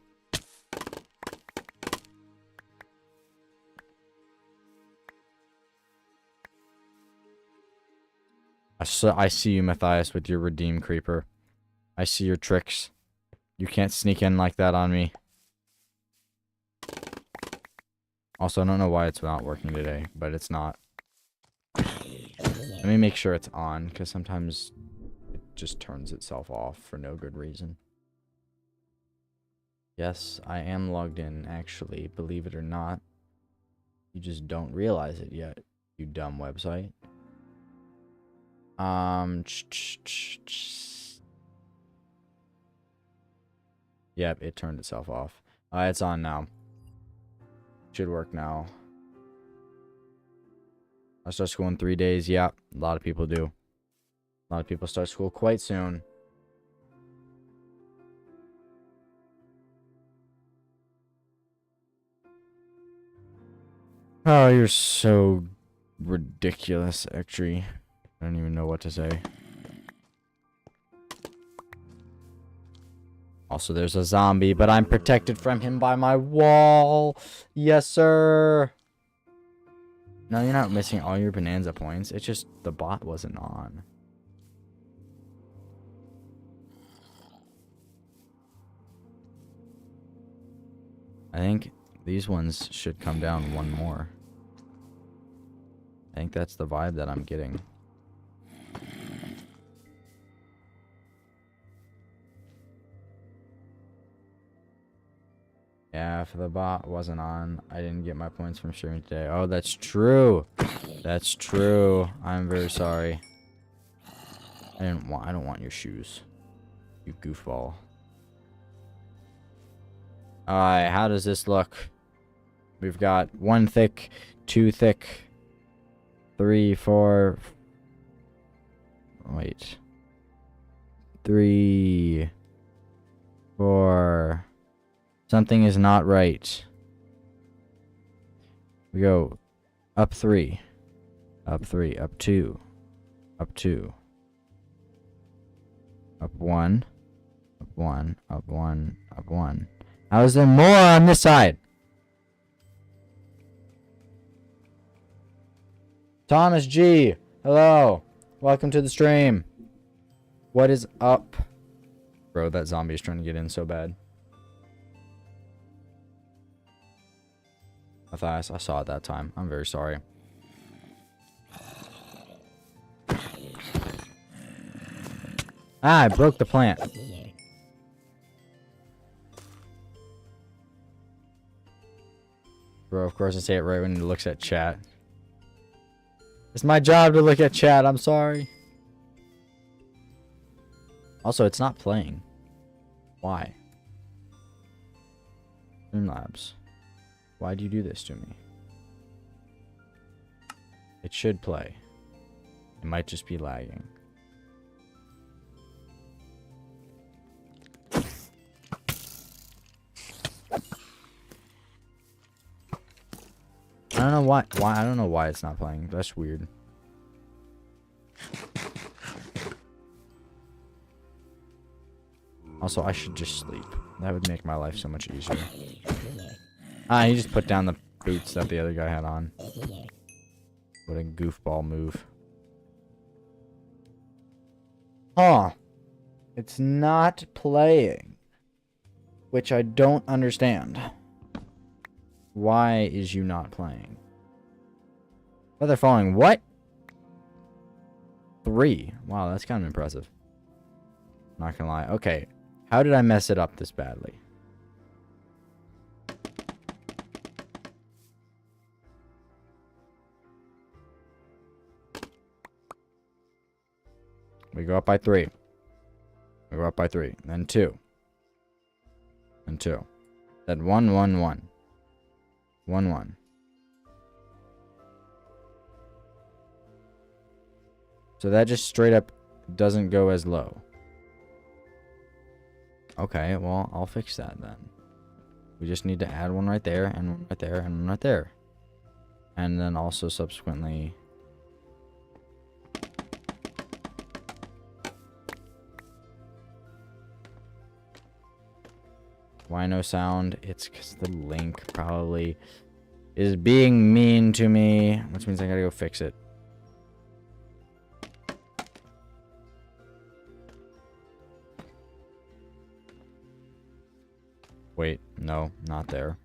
I see you, Matthias, with your redeem creeper. I see your tricks. You can't sneak in like that on me. Also, I don't know why it's not working today, but it's not. Let me make sure it's on, because sometimes it just turns itself off for no good reason. Yes, I am logged in, actually, believe it or not. You just don't realize it yet, you dumb website. Yep, it turned itself off. It's on now. Should work now. I start school in 3 days. Yeah, a lot of people do. A lot of people start school quite soon. Oh, you're so ridiculous, actually. I don't even know what to say. Also, there's a zombie, but I'm protected from him by my wall. Yes, sir. No, you're not missing all your bonanza points. It's just the bot wasn't on. I think these ones should come down one more. I think that's the vibe that I'm getting. Yeah, if the bot wasn't on, I didn't get my points from streaming today. Oh, that's true. That's true. I'm very sorry. I don't want your shoes. You goofball. Alright, how does this look? We've got 1 thick, 2 thick, 3, 4. Wait. 3, 4. Something is not right. We go up 3, up 3, up 2, up 2, up 1, up 1, up 1, up 1. How is there more on this side? Thomas G, hello. Welcome to the stream. What is up? Bro, that zombie is trying to get in so bad. Matthias, I saw it that time. I'm very sorry. Ah, I broke the plant. Bro, of course I say it right when he looks at chat. It's my job to look at chat, I'm sorry. Also, it's not playing. Why? Streamlabs. Why do you do this to me? It should play. It might just be lagging. I don't know why I don't know why it's not playing. That's weird. Also, I should just sleep. That would make my life so much easier. Ah, he just put down the boots that the other guy had on. What a goofball move. Huh. It's not playing. Which I don't understand. Why is you not playing? Feather falling. What? 3. Wow, that's kind of impressive. Not gonna lie. Okay. How did I mess it up this badly? We go up by 3. We go up by 3. Then 2. Then 2. Then 1, 1, 1. 1, 1. So that just straight up doesn't go as low. Okay, well, I'll fix that then. We just need to add one right there, and one right there, and one right there. And then also subsequently Why no sound? It's because the link probably is being mean to me, which means I gotta go fix it. Wait, no, not there.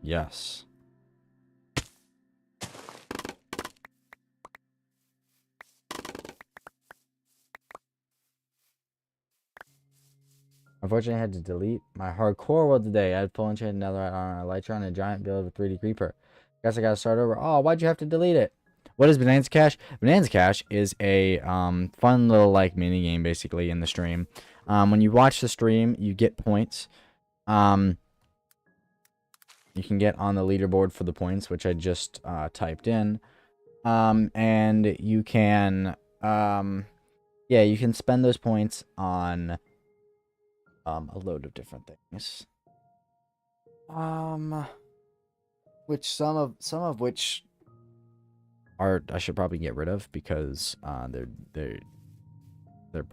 Yes. Unfortunately, I had to delete my hardcore world today. I had full enchanted netherite on a elytra and a giant build of a 3D creeper. Guess I gotta start over. Oh, why'd you have to delete it? What is Bonanza Cash? Bonanza Cash is a fun little like mini game basically in the stream. When you watch the stream, you get points. You can get on the leaderboard for the points, which I just typed in. And you can yeah, you can spend those points on a load of different things. Which some of which are I should probably get rid of because they're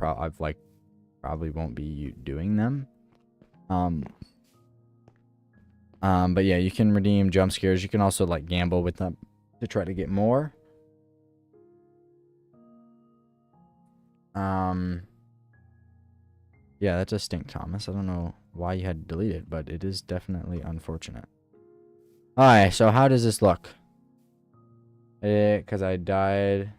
I've like probably won't be doing them. But yeah, you can redeem jump scares. You can also like gamble with them to try to get more. Yeah, that's a stink, Thomas. I don't know why you had to delete it, but it is definitely unfortunate. Alright, so how does this look? Because I died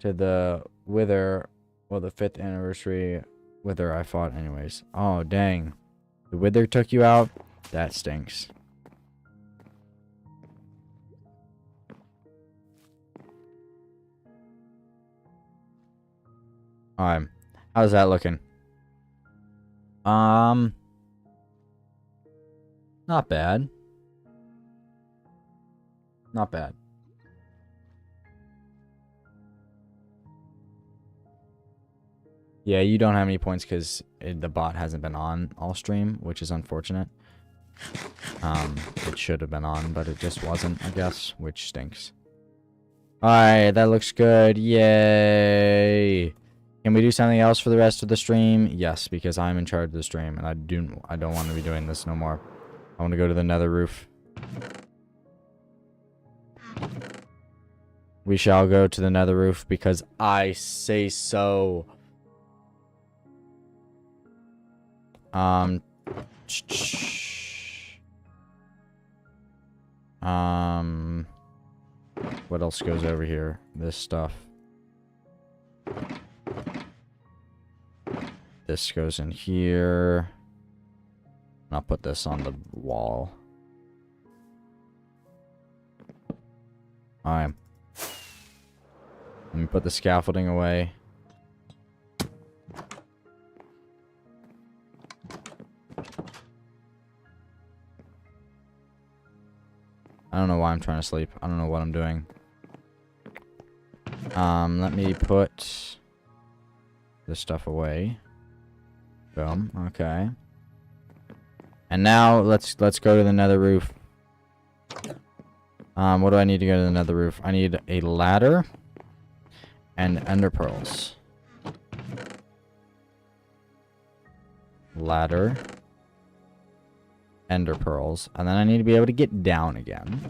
to the Wither, well, the 5th anniversary Wither I fought anyways. Oh, dang. The Wither took you out? That stinks. Alright. How's that looking? Not bad. Not bad. Yeah, you don't have any points because the bot hasn't been on all stream, which is unfortunate. It should have been on, but it just wasn't, I guess, which stinks. Alright, that looks good. Yay! Can we do something else for the rest of the stream? Yes, because I'm in charge of the stream, and I don't want to be doing this no more. I want to go to the nether roof. We shall go to the nether roof because I say so. What else goes over here? This stuff. This goes in here. I'll put this on the wall. Alright. Let me put the scaffolding away. I don't know why I'm trying to sleep. I don't know what I'm doing. Let me put this stuff away. Boom. Okay. And now let's go to the nether roof. What do I need to go to the nether roof? I need a ladder and ender pearls. Ladder. Ender pearls. And then I need to be able to get down again.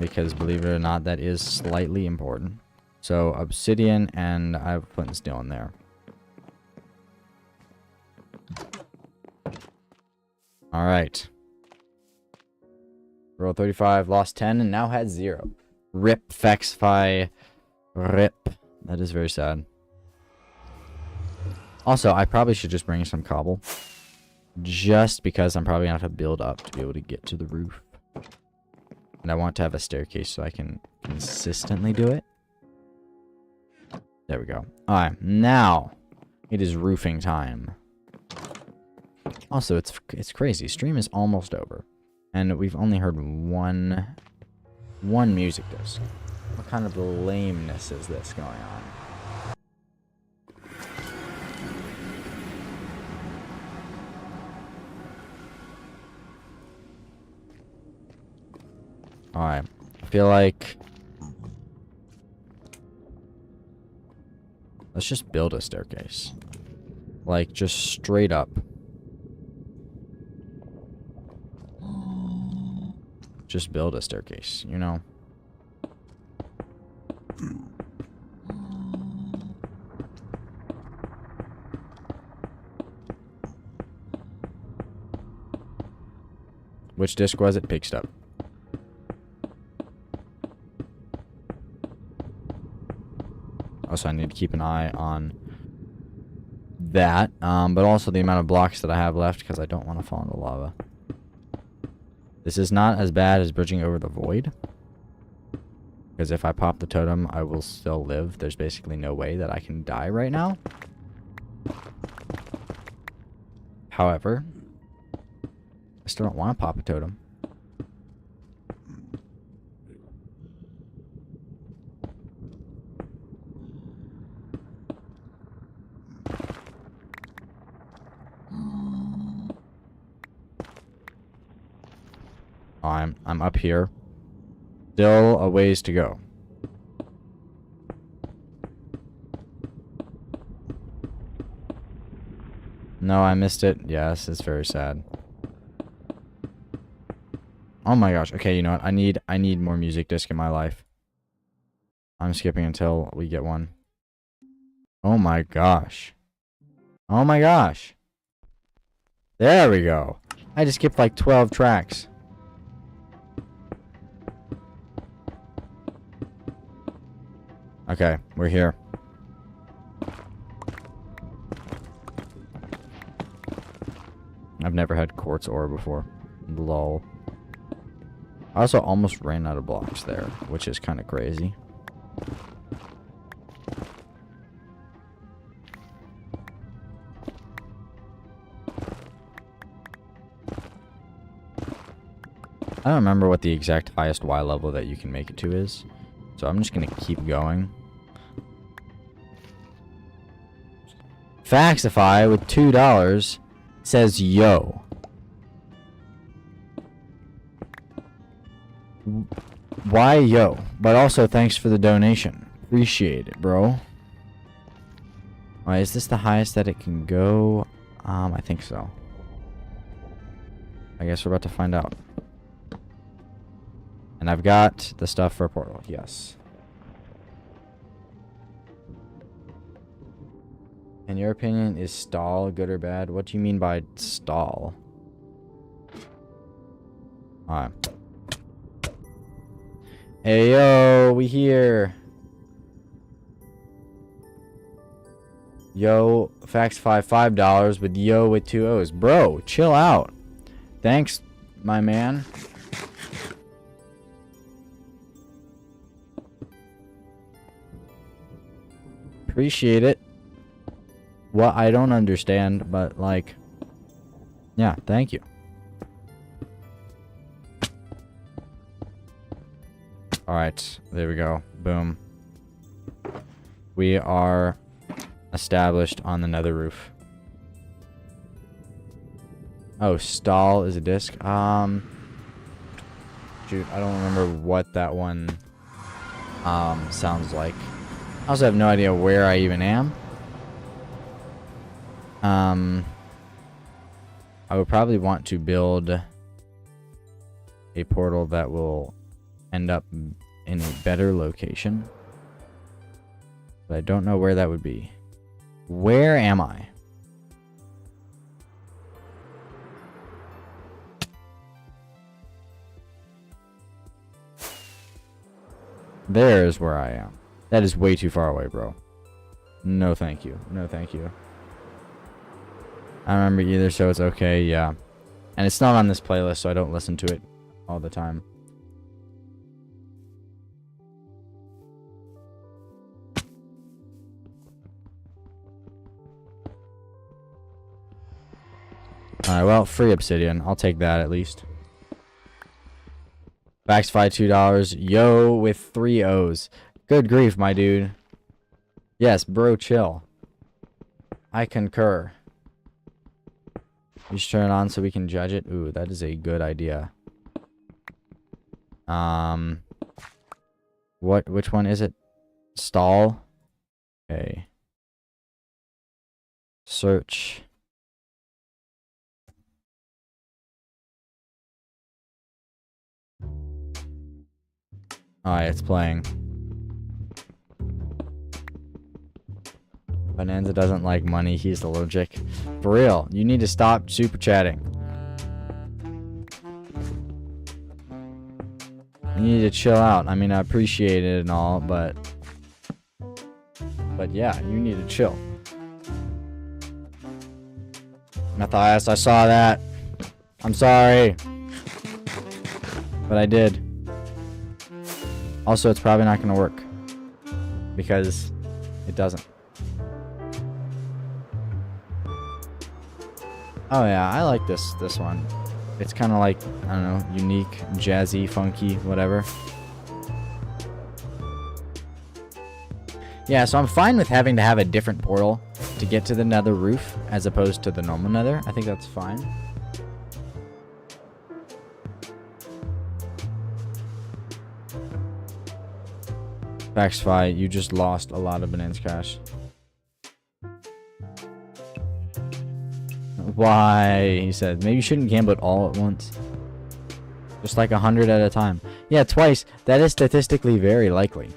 Because believe it or not, that is slightly important. So obsidian and I have flint and steel in there. Alright. Roll 35, lost 10, and now had 0. Rip, Fexify. Rip. That is very sad. Also, I probably should just bring some cobble. Just because I'm probably going to have to build up to be able to get to the roof. And I want to have a staircase so I can consistently do it. There we go. Alright, now it is roofing time. Also, it's crazy. Stream is almost over. And we've only heard one music disc. What kind of lameness is this going on? Alright. I feel like Let's just build a staircase. Like, just straight up. Just build a staircase, you know? Which disc was it? Pig Step. Also, I need to keep an eye on that, but also the amount of blocks that I have left, because I don't want to fall into lava. This is not as bad as bridging over the void, because if I pop the totem, I will still live. There's basically no way that I can die right now. However, I still don't want to pop a totem. I'm up here. Still a ways to go. No, I missed it. Yes, it's very sad. Oh my gosh. Okay, you know what? I need more music disc in my life. I'm skipping until we get one. Oh my gosh. Oh my gosh. There we go. I just skipped like 12 tracks. Okay, we're here. I've never had quartz ore before. Lol. I also almost ran out of blocks there, which is kind of crazy. I don't remember what the exact highest Y level that you can make it to is. So I'm just going to keep going. Faxify with $2 says yo. Why yo? But also thanks for the donation. Appreciate it, bro. Alright, is this the highest that it can go? I think so. I guess we're about to find out. And I've got the stuff for a portal. Yes. In your opinion, is stall good or bad? What do you mean by stall? Alright. Hey, yo, we here. Yo, Faxify $5 with yo with 2 O's. Bro, chill out. Thanks, my man. Appreciate it. Well, I don't understand, but like, yeah, thank you. Alright, there we go. Boom. We are established on the nether roof. Oh, stall is a disc. Shoot, I don't remember what that one sounds like. I also have no idea where I even am. I would probably want to build a portal that will end up in a better location. But I don't know where that would be. Where am I? There is where I am. That is way too far away, bro. No thank you. No thank you. I don't remember either, so it's okay, yeah. And it's not on this playlist, so I don't listen to it all the time. Alright, well, free obsidian. I'll take that at least. Faxify $2. Yo with 3 O's. Good grief, my dude. Yes, bro, chill. I concur. You should turn it on so we can judge it. Ooh, that is a good idea. Which one is it? Stall? Okay. Search. Alright, it's playing. Bonanza doesn't like money, he's allergic. For real, you need to stop super chatting. You need to chill out. I mean, I appreciate it and all, but yeah, you need to chill. Matthias, I saw that. I'm sorry. But I did. Also, it's probably not going to work. Because it doesn't. Oh yeah, I like this one. It's kind of like, I don't know, unique, jazzy, funky, whatever. Yeah, so I'm fine with having to have a different portal to get to the nether roof as opposed to the normal nether. I think that's fine. Baxfy, you just lost a lot of Bonanza cash. Why? He said, maybe you shouldn't gamble it all at once. Just like 100 at a time. Yeah, twice. That is statistically very likely.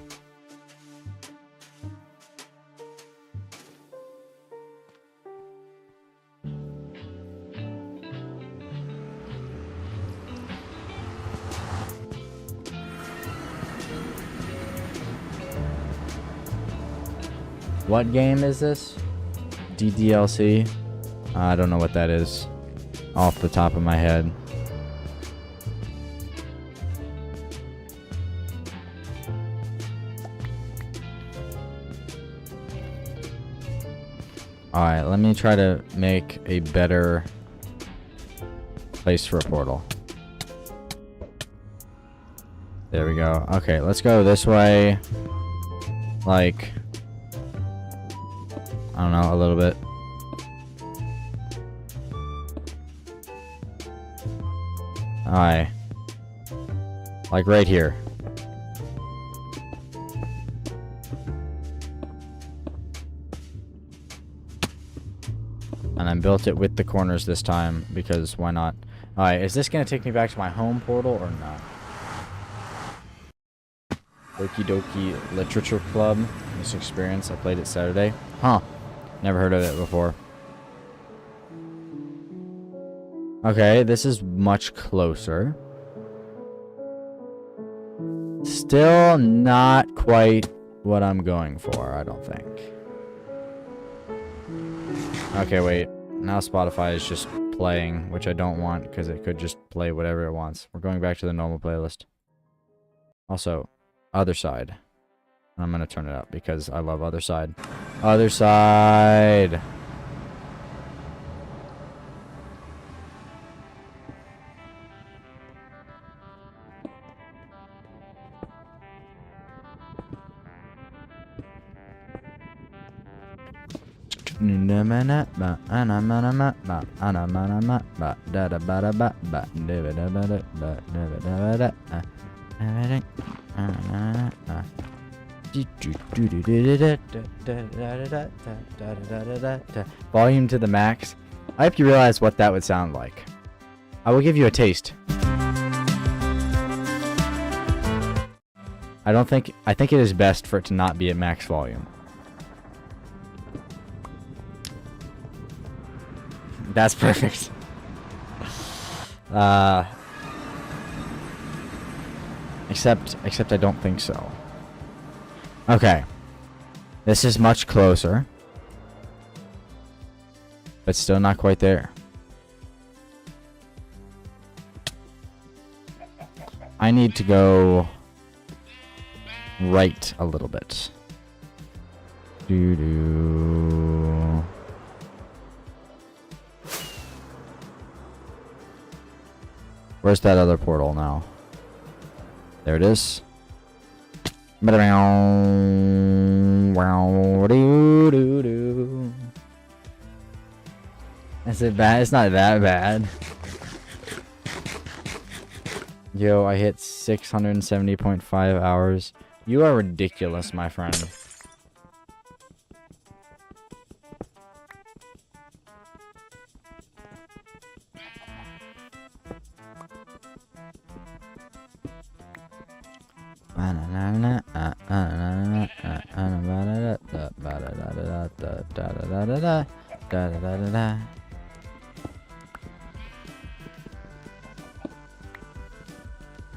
What game is this? DDLC? I don't know what that is off the top of my head. Alright, let me try to make a better place for a portal. There we go. Okay, let's go this way. Like, I don't know, a little bit. Alright. Like right here. And I built it with the corners this time because why not? Alright, is this going to take me back to my home portal or not? Okie Dokie Literature Club. This experience. I played it Saturday. Huh. Never heard of it before. Okay, this is much closer. Still not quite what I'm going for, I don't think. Okay, wait. Now Spotify is just playing, which I don't want because it could just play whatever it wants. We're going back to the normal playlist. Also, Other Side. I'm going to turn it up because I love Other Side. Other Side! Volume to the max. I hope you realize what that would sound like. I will give you a taste. I think it is best for it to not be at max volume. That's perfect. Except I don't think so. Okay. This is much closer. But still not quite there. I need to go right a little bit. Doo-doo. Where's that other portal now? There it is. Is it bad? It's not that bad. Yo, I hit 670.5 hours. You are ridiculous, my friend.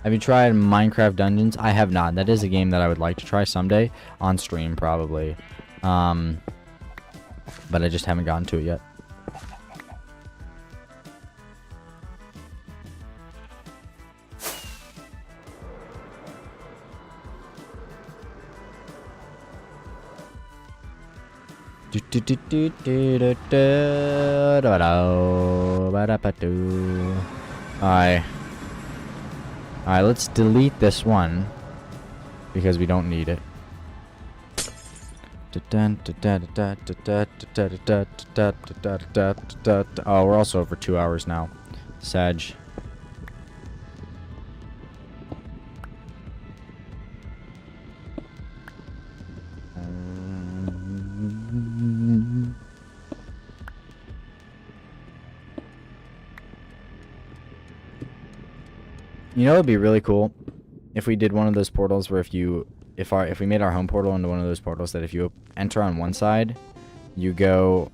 Have you tried Minecraft Dungeons? I have not. That is a game that I would like to try someday on stream, probably. But I just haven't gotten to it yet. Alright. Alright, let's delete this one. Because we don't need it. Oh, we're also over 2 hours now. Sag. You know, it'd be really cool if we did one of those portals where if we made our home portal into one of those portals that if you enter on one side, you go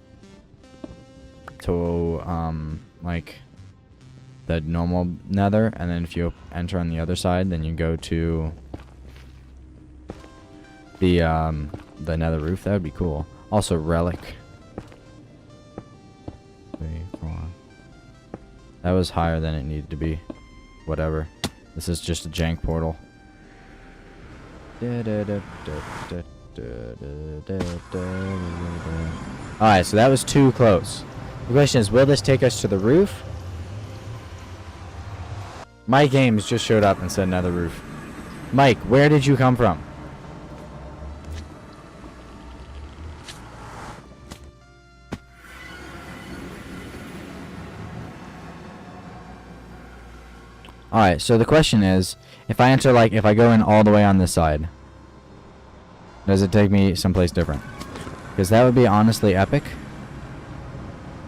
to like the normal nether, and then if you enter on the other side, then you go to the nether roof. That would be cool. Also, relic. 3, 4. That was higher than it needed to be. Whatever. This is just a jank portal. Alright, so that was too close. The question is, will this take us to the roof? My games just showed up and said another roof. Mike, where did you come from? Alright, so the question is, if I enter, like, if I go in all the way on this side, does it take me someplace different? Because that would be honestly epic.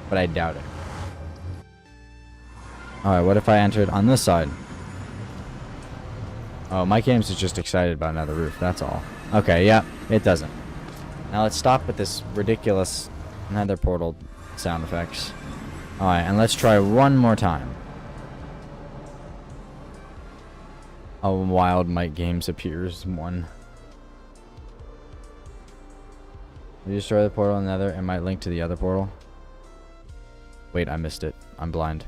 But I doubt it. Alright, what if I entered on this side? Oh, my games is just excited about another roof, that's all. Okay, yeah, it doesn't. Now let's stop with this ridiculous nether portal sound effects. Alright, and let's try one more time. A wild Mike Games appears. 1. You destroy the portal in the nether, it might link to the other portal. Wait, I missed it. I'm blind.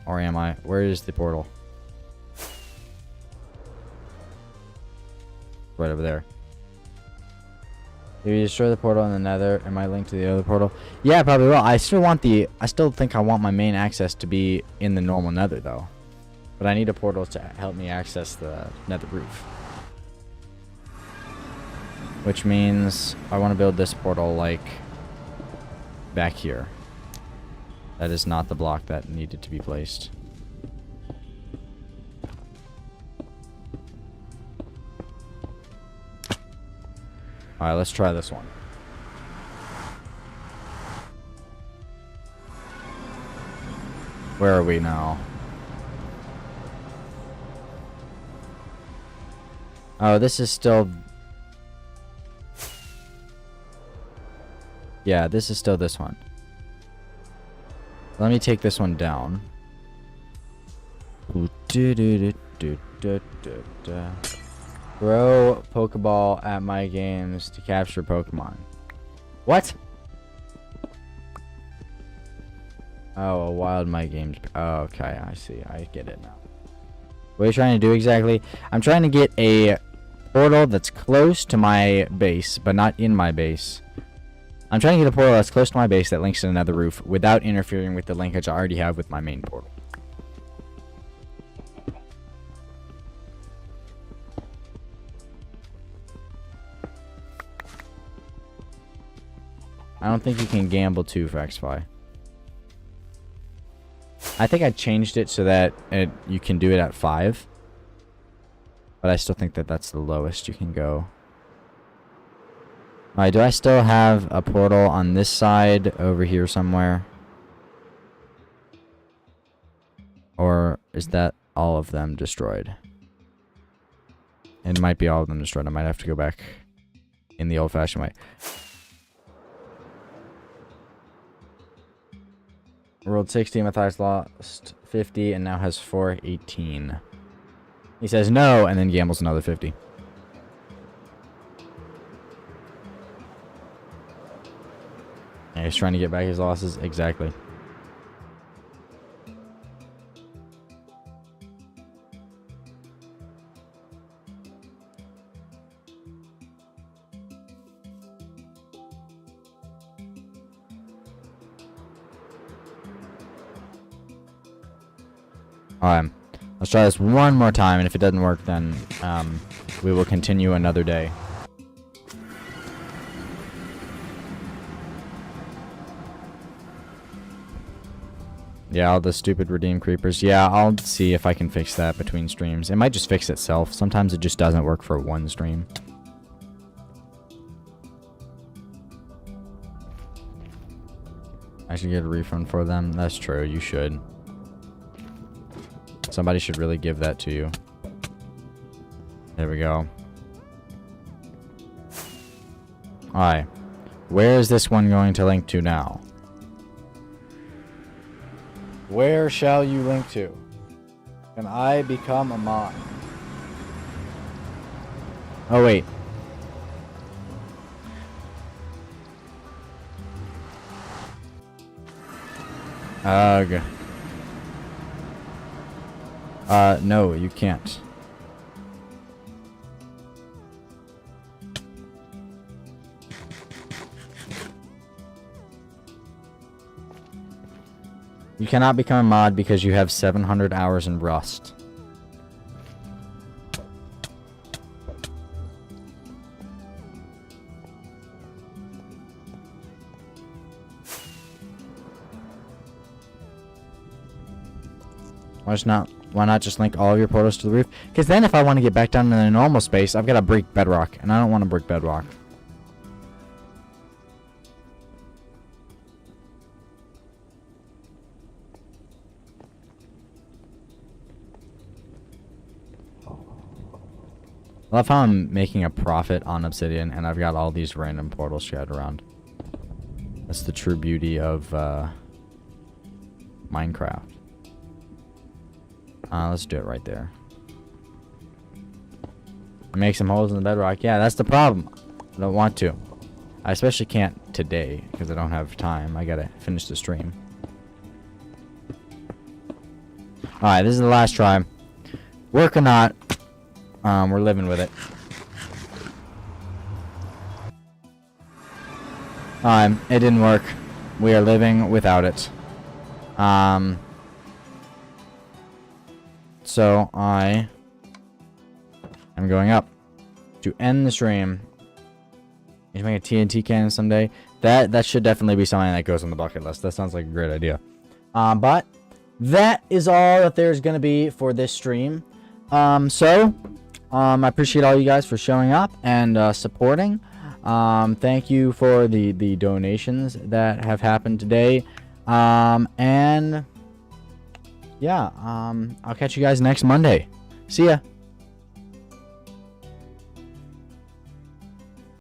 Or am I? Where is the portal? Right over there. If you destroy the portal in the nether, it might link to the other portal. Yeah, probably will. I still think I want my main access to be in the normal nether, though. But I need a portal to help me access the nether roof. Which means I want to build this portal, like, back here. That is not the block that needed to be placed. Alright, let's try this one. Where are we now? Oh, this is still... Yeah, this is still this one. Let me take this one down. Throw Pokeball at my games to capture Pokemon. What? Oh, a wild my games. Oh, okay, I see. I get it now. What are you trying to do exactly? I'm trying to get a portal that's close to my base, but not in my base. I'm trying to get a portal that's close to my base that links to another roof without interfering with the linkage I already have with my main portal. I don't think you can gamble too, Faxify. I think I changed it so that you can do it at 5. But I still think that that's the lowest you can go. Alright, do I still have a portal on this side over here somewhere? Or is that... all of them destroyed. It might be all of them destroyed. I might have to go back in the old-fashioned way. Rolled 60, Matthias lost 50, and now has 418. He says no, and then gambles another 50. Yeah, he's trying to get back his losses. Exactly. Alright, let's try this one more time, and if it doesn't work, then we will continue another day. Yeah, all the stupid redeem creepers. Yeah, I'll see if I can fix that between streams. It might just fix itself. Sometimes it just doesn't work for one stream. I should get a refund for them. That's true, you should. Somebody should really give that to you. There we go. Alright. Where is this one going to link to now? Where shall you link to? Can I become a mod? Oh, wait. Ugh. No, you can't. You cannot become a mod because you have 700 hours in Rust. Why not just link all of your portals to the roof? Because then if I want to get back down to the normal space, I've got to break bedrock, and I don't want to break bedrock. I love how I'm making a profit on Obsidian, and I've got all these random portals scattered around. That's the true beauty of Minecraft. Let's do it right there. Make some holes in the bedrock. Yeah, that's the problem. I don't want to. I especially can't today because I don't have time. I gotta finish the stream. Alright, this is the last try. Work or not, we're living with it. It didn't work. We are living without it. So I am going up to end the stream. You make a TNT cannon someday. That should definitely be something that goes on the bucket list. That sounds like a great idea. But that is all that there's gonna be for this stream. I appreciate all you guys for showing up and supporting. Thank you for the donations that have happened today. And yeah, I'll catch you guys next Monday. See ya.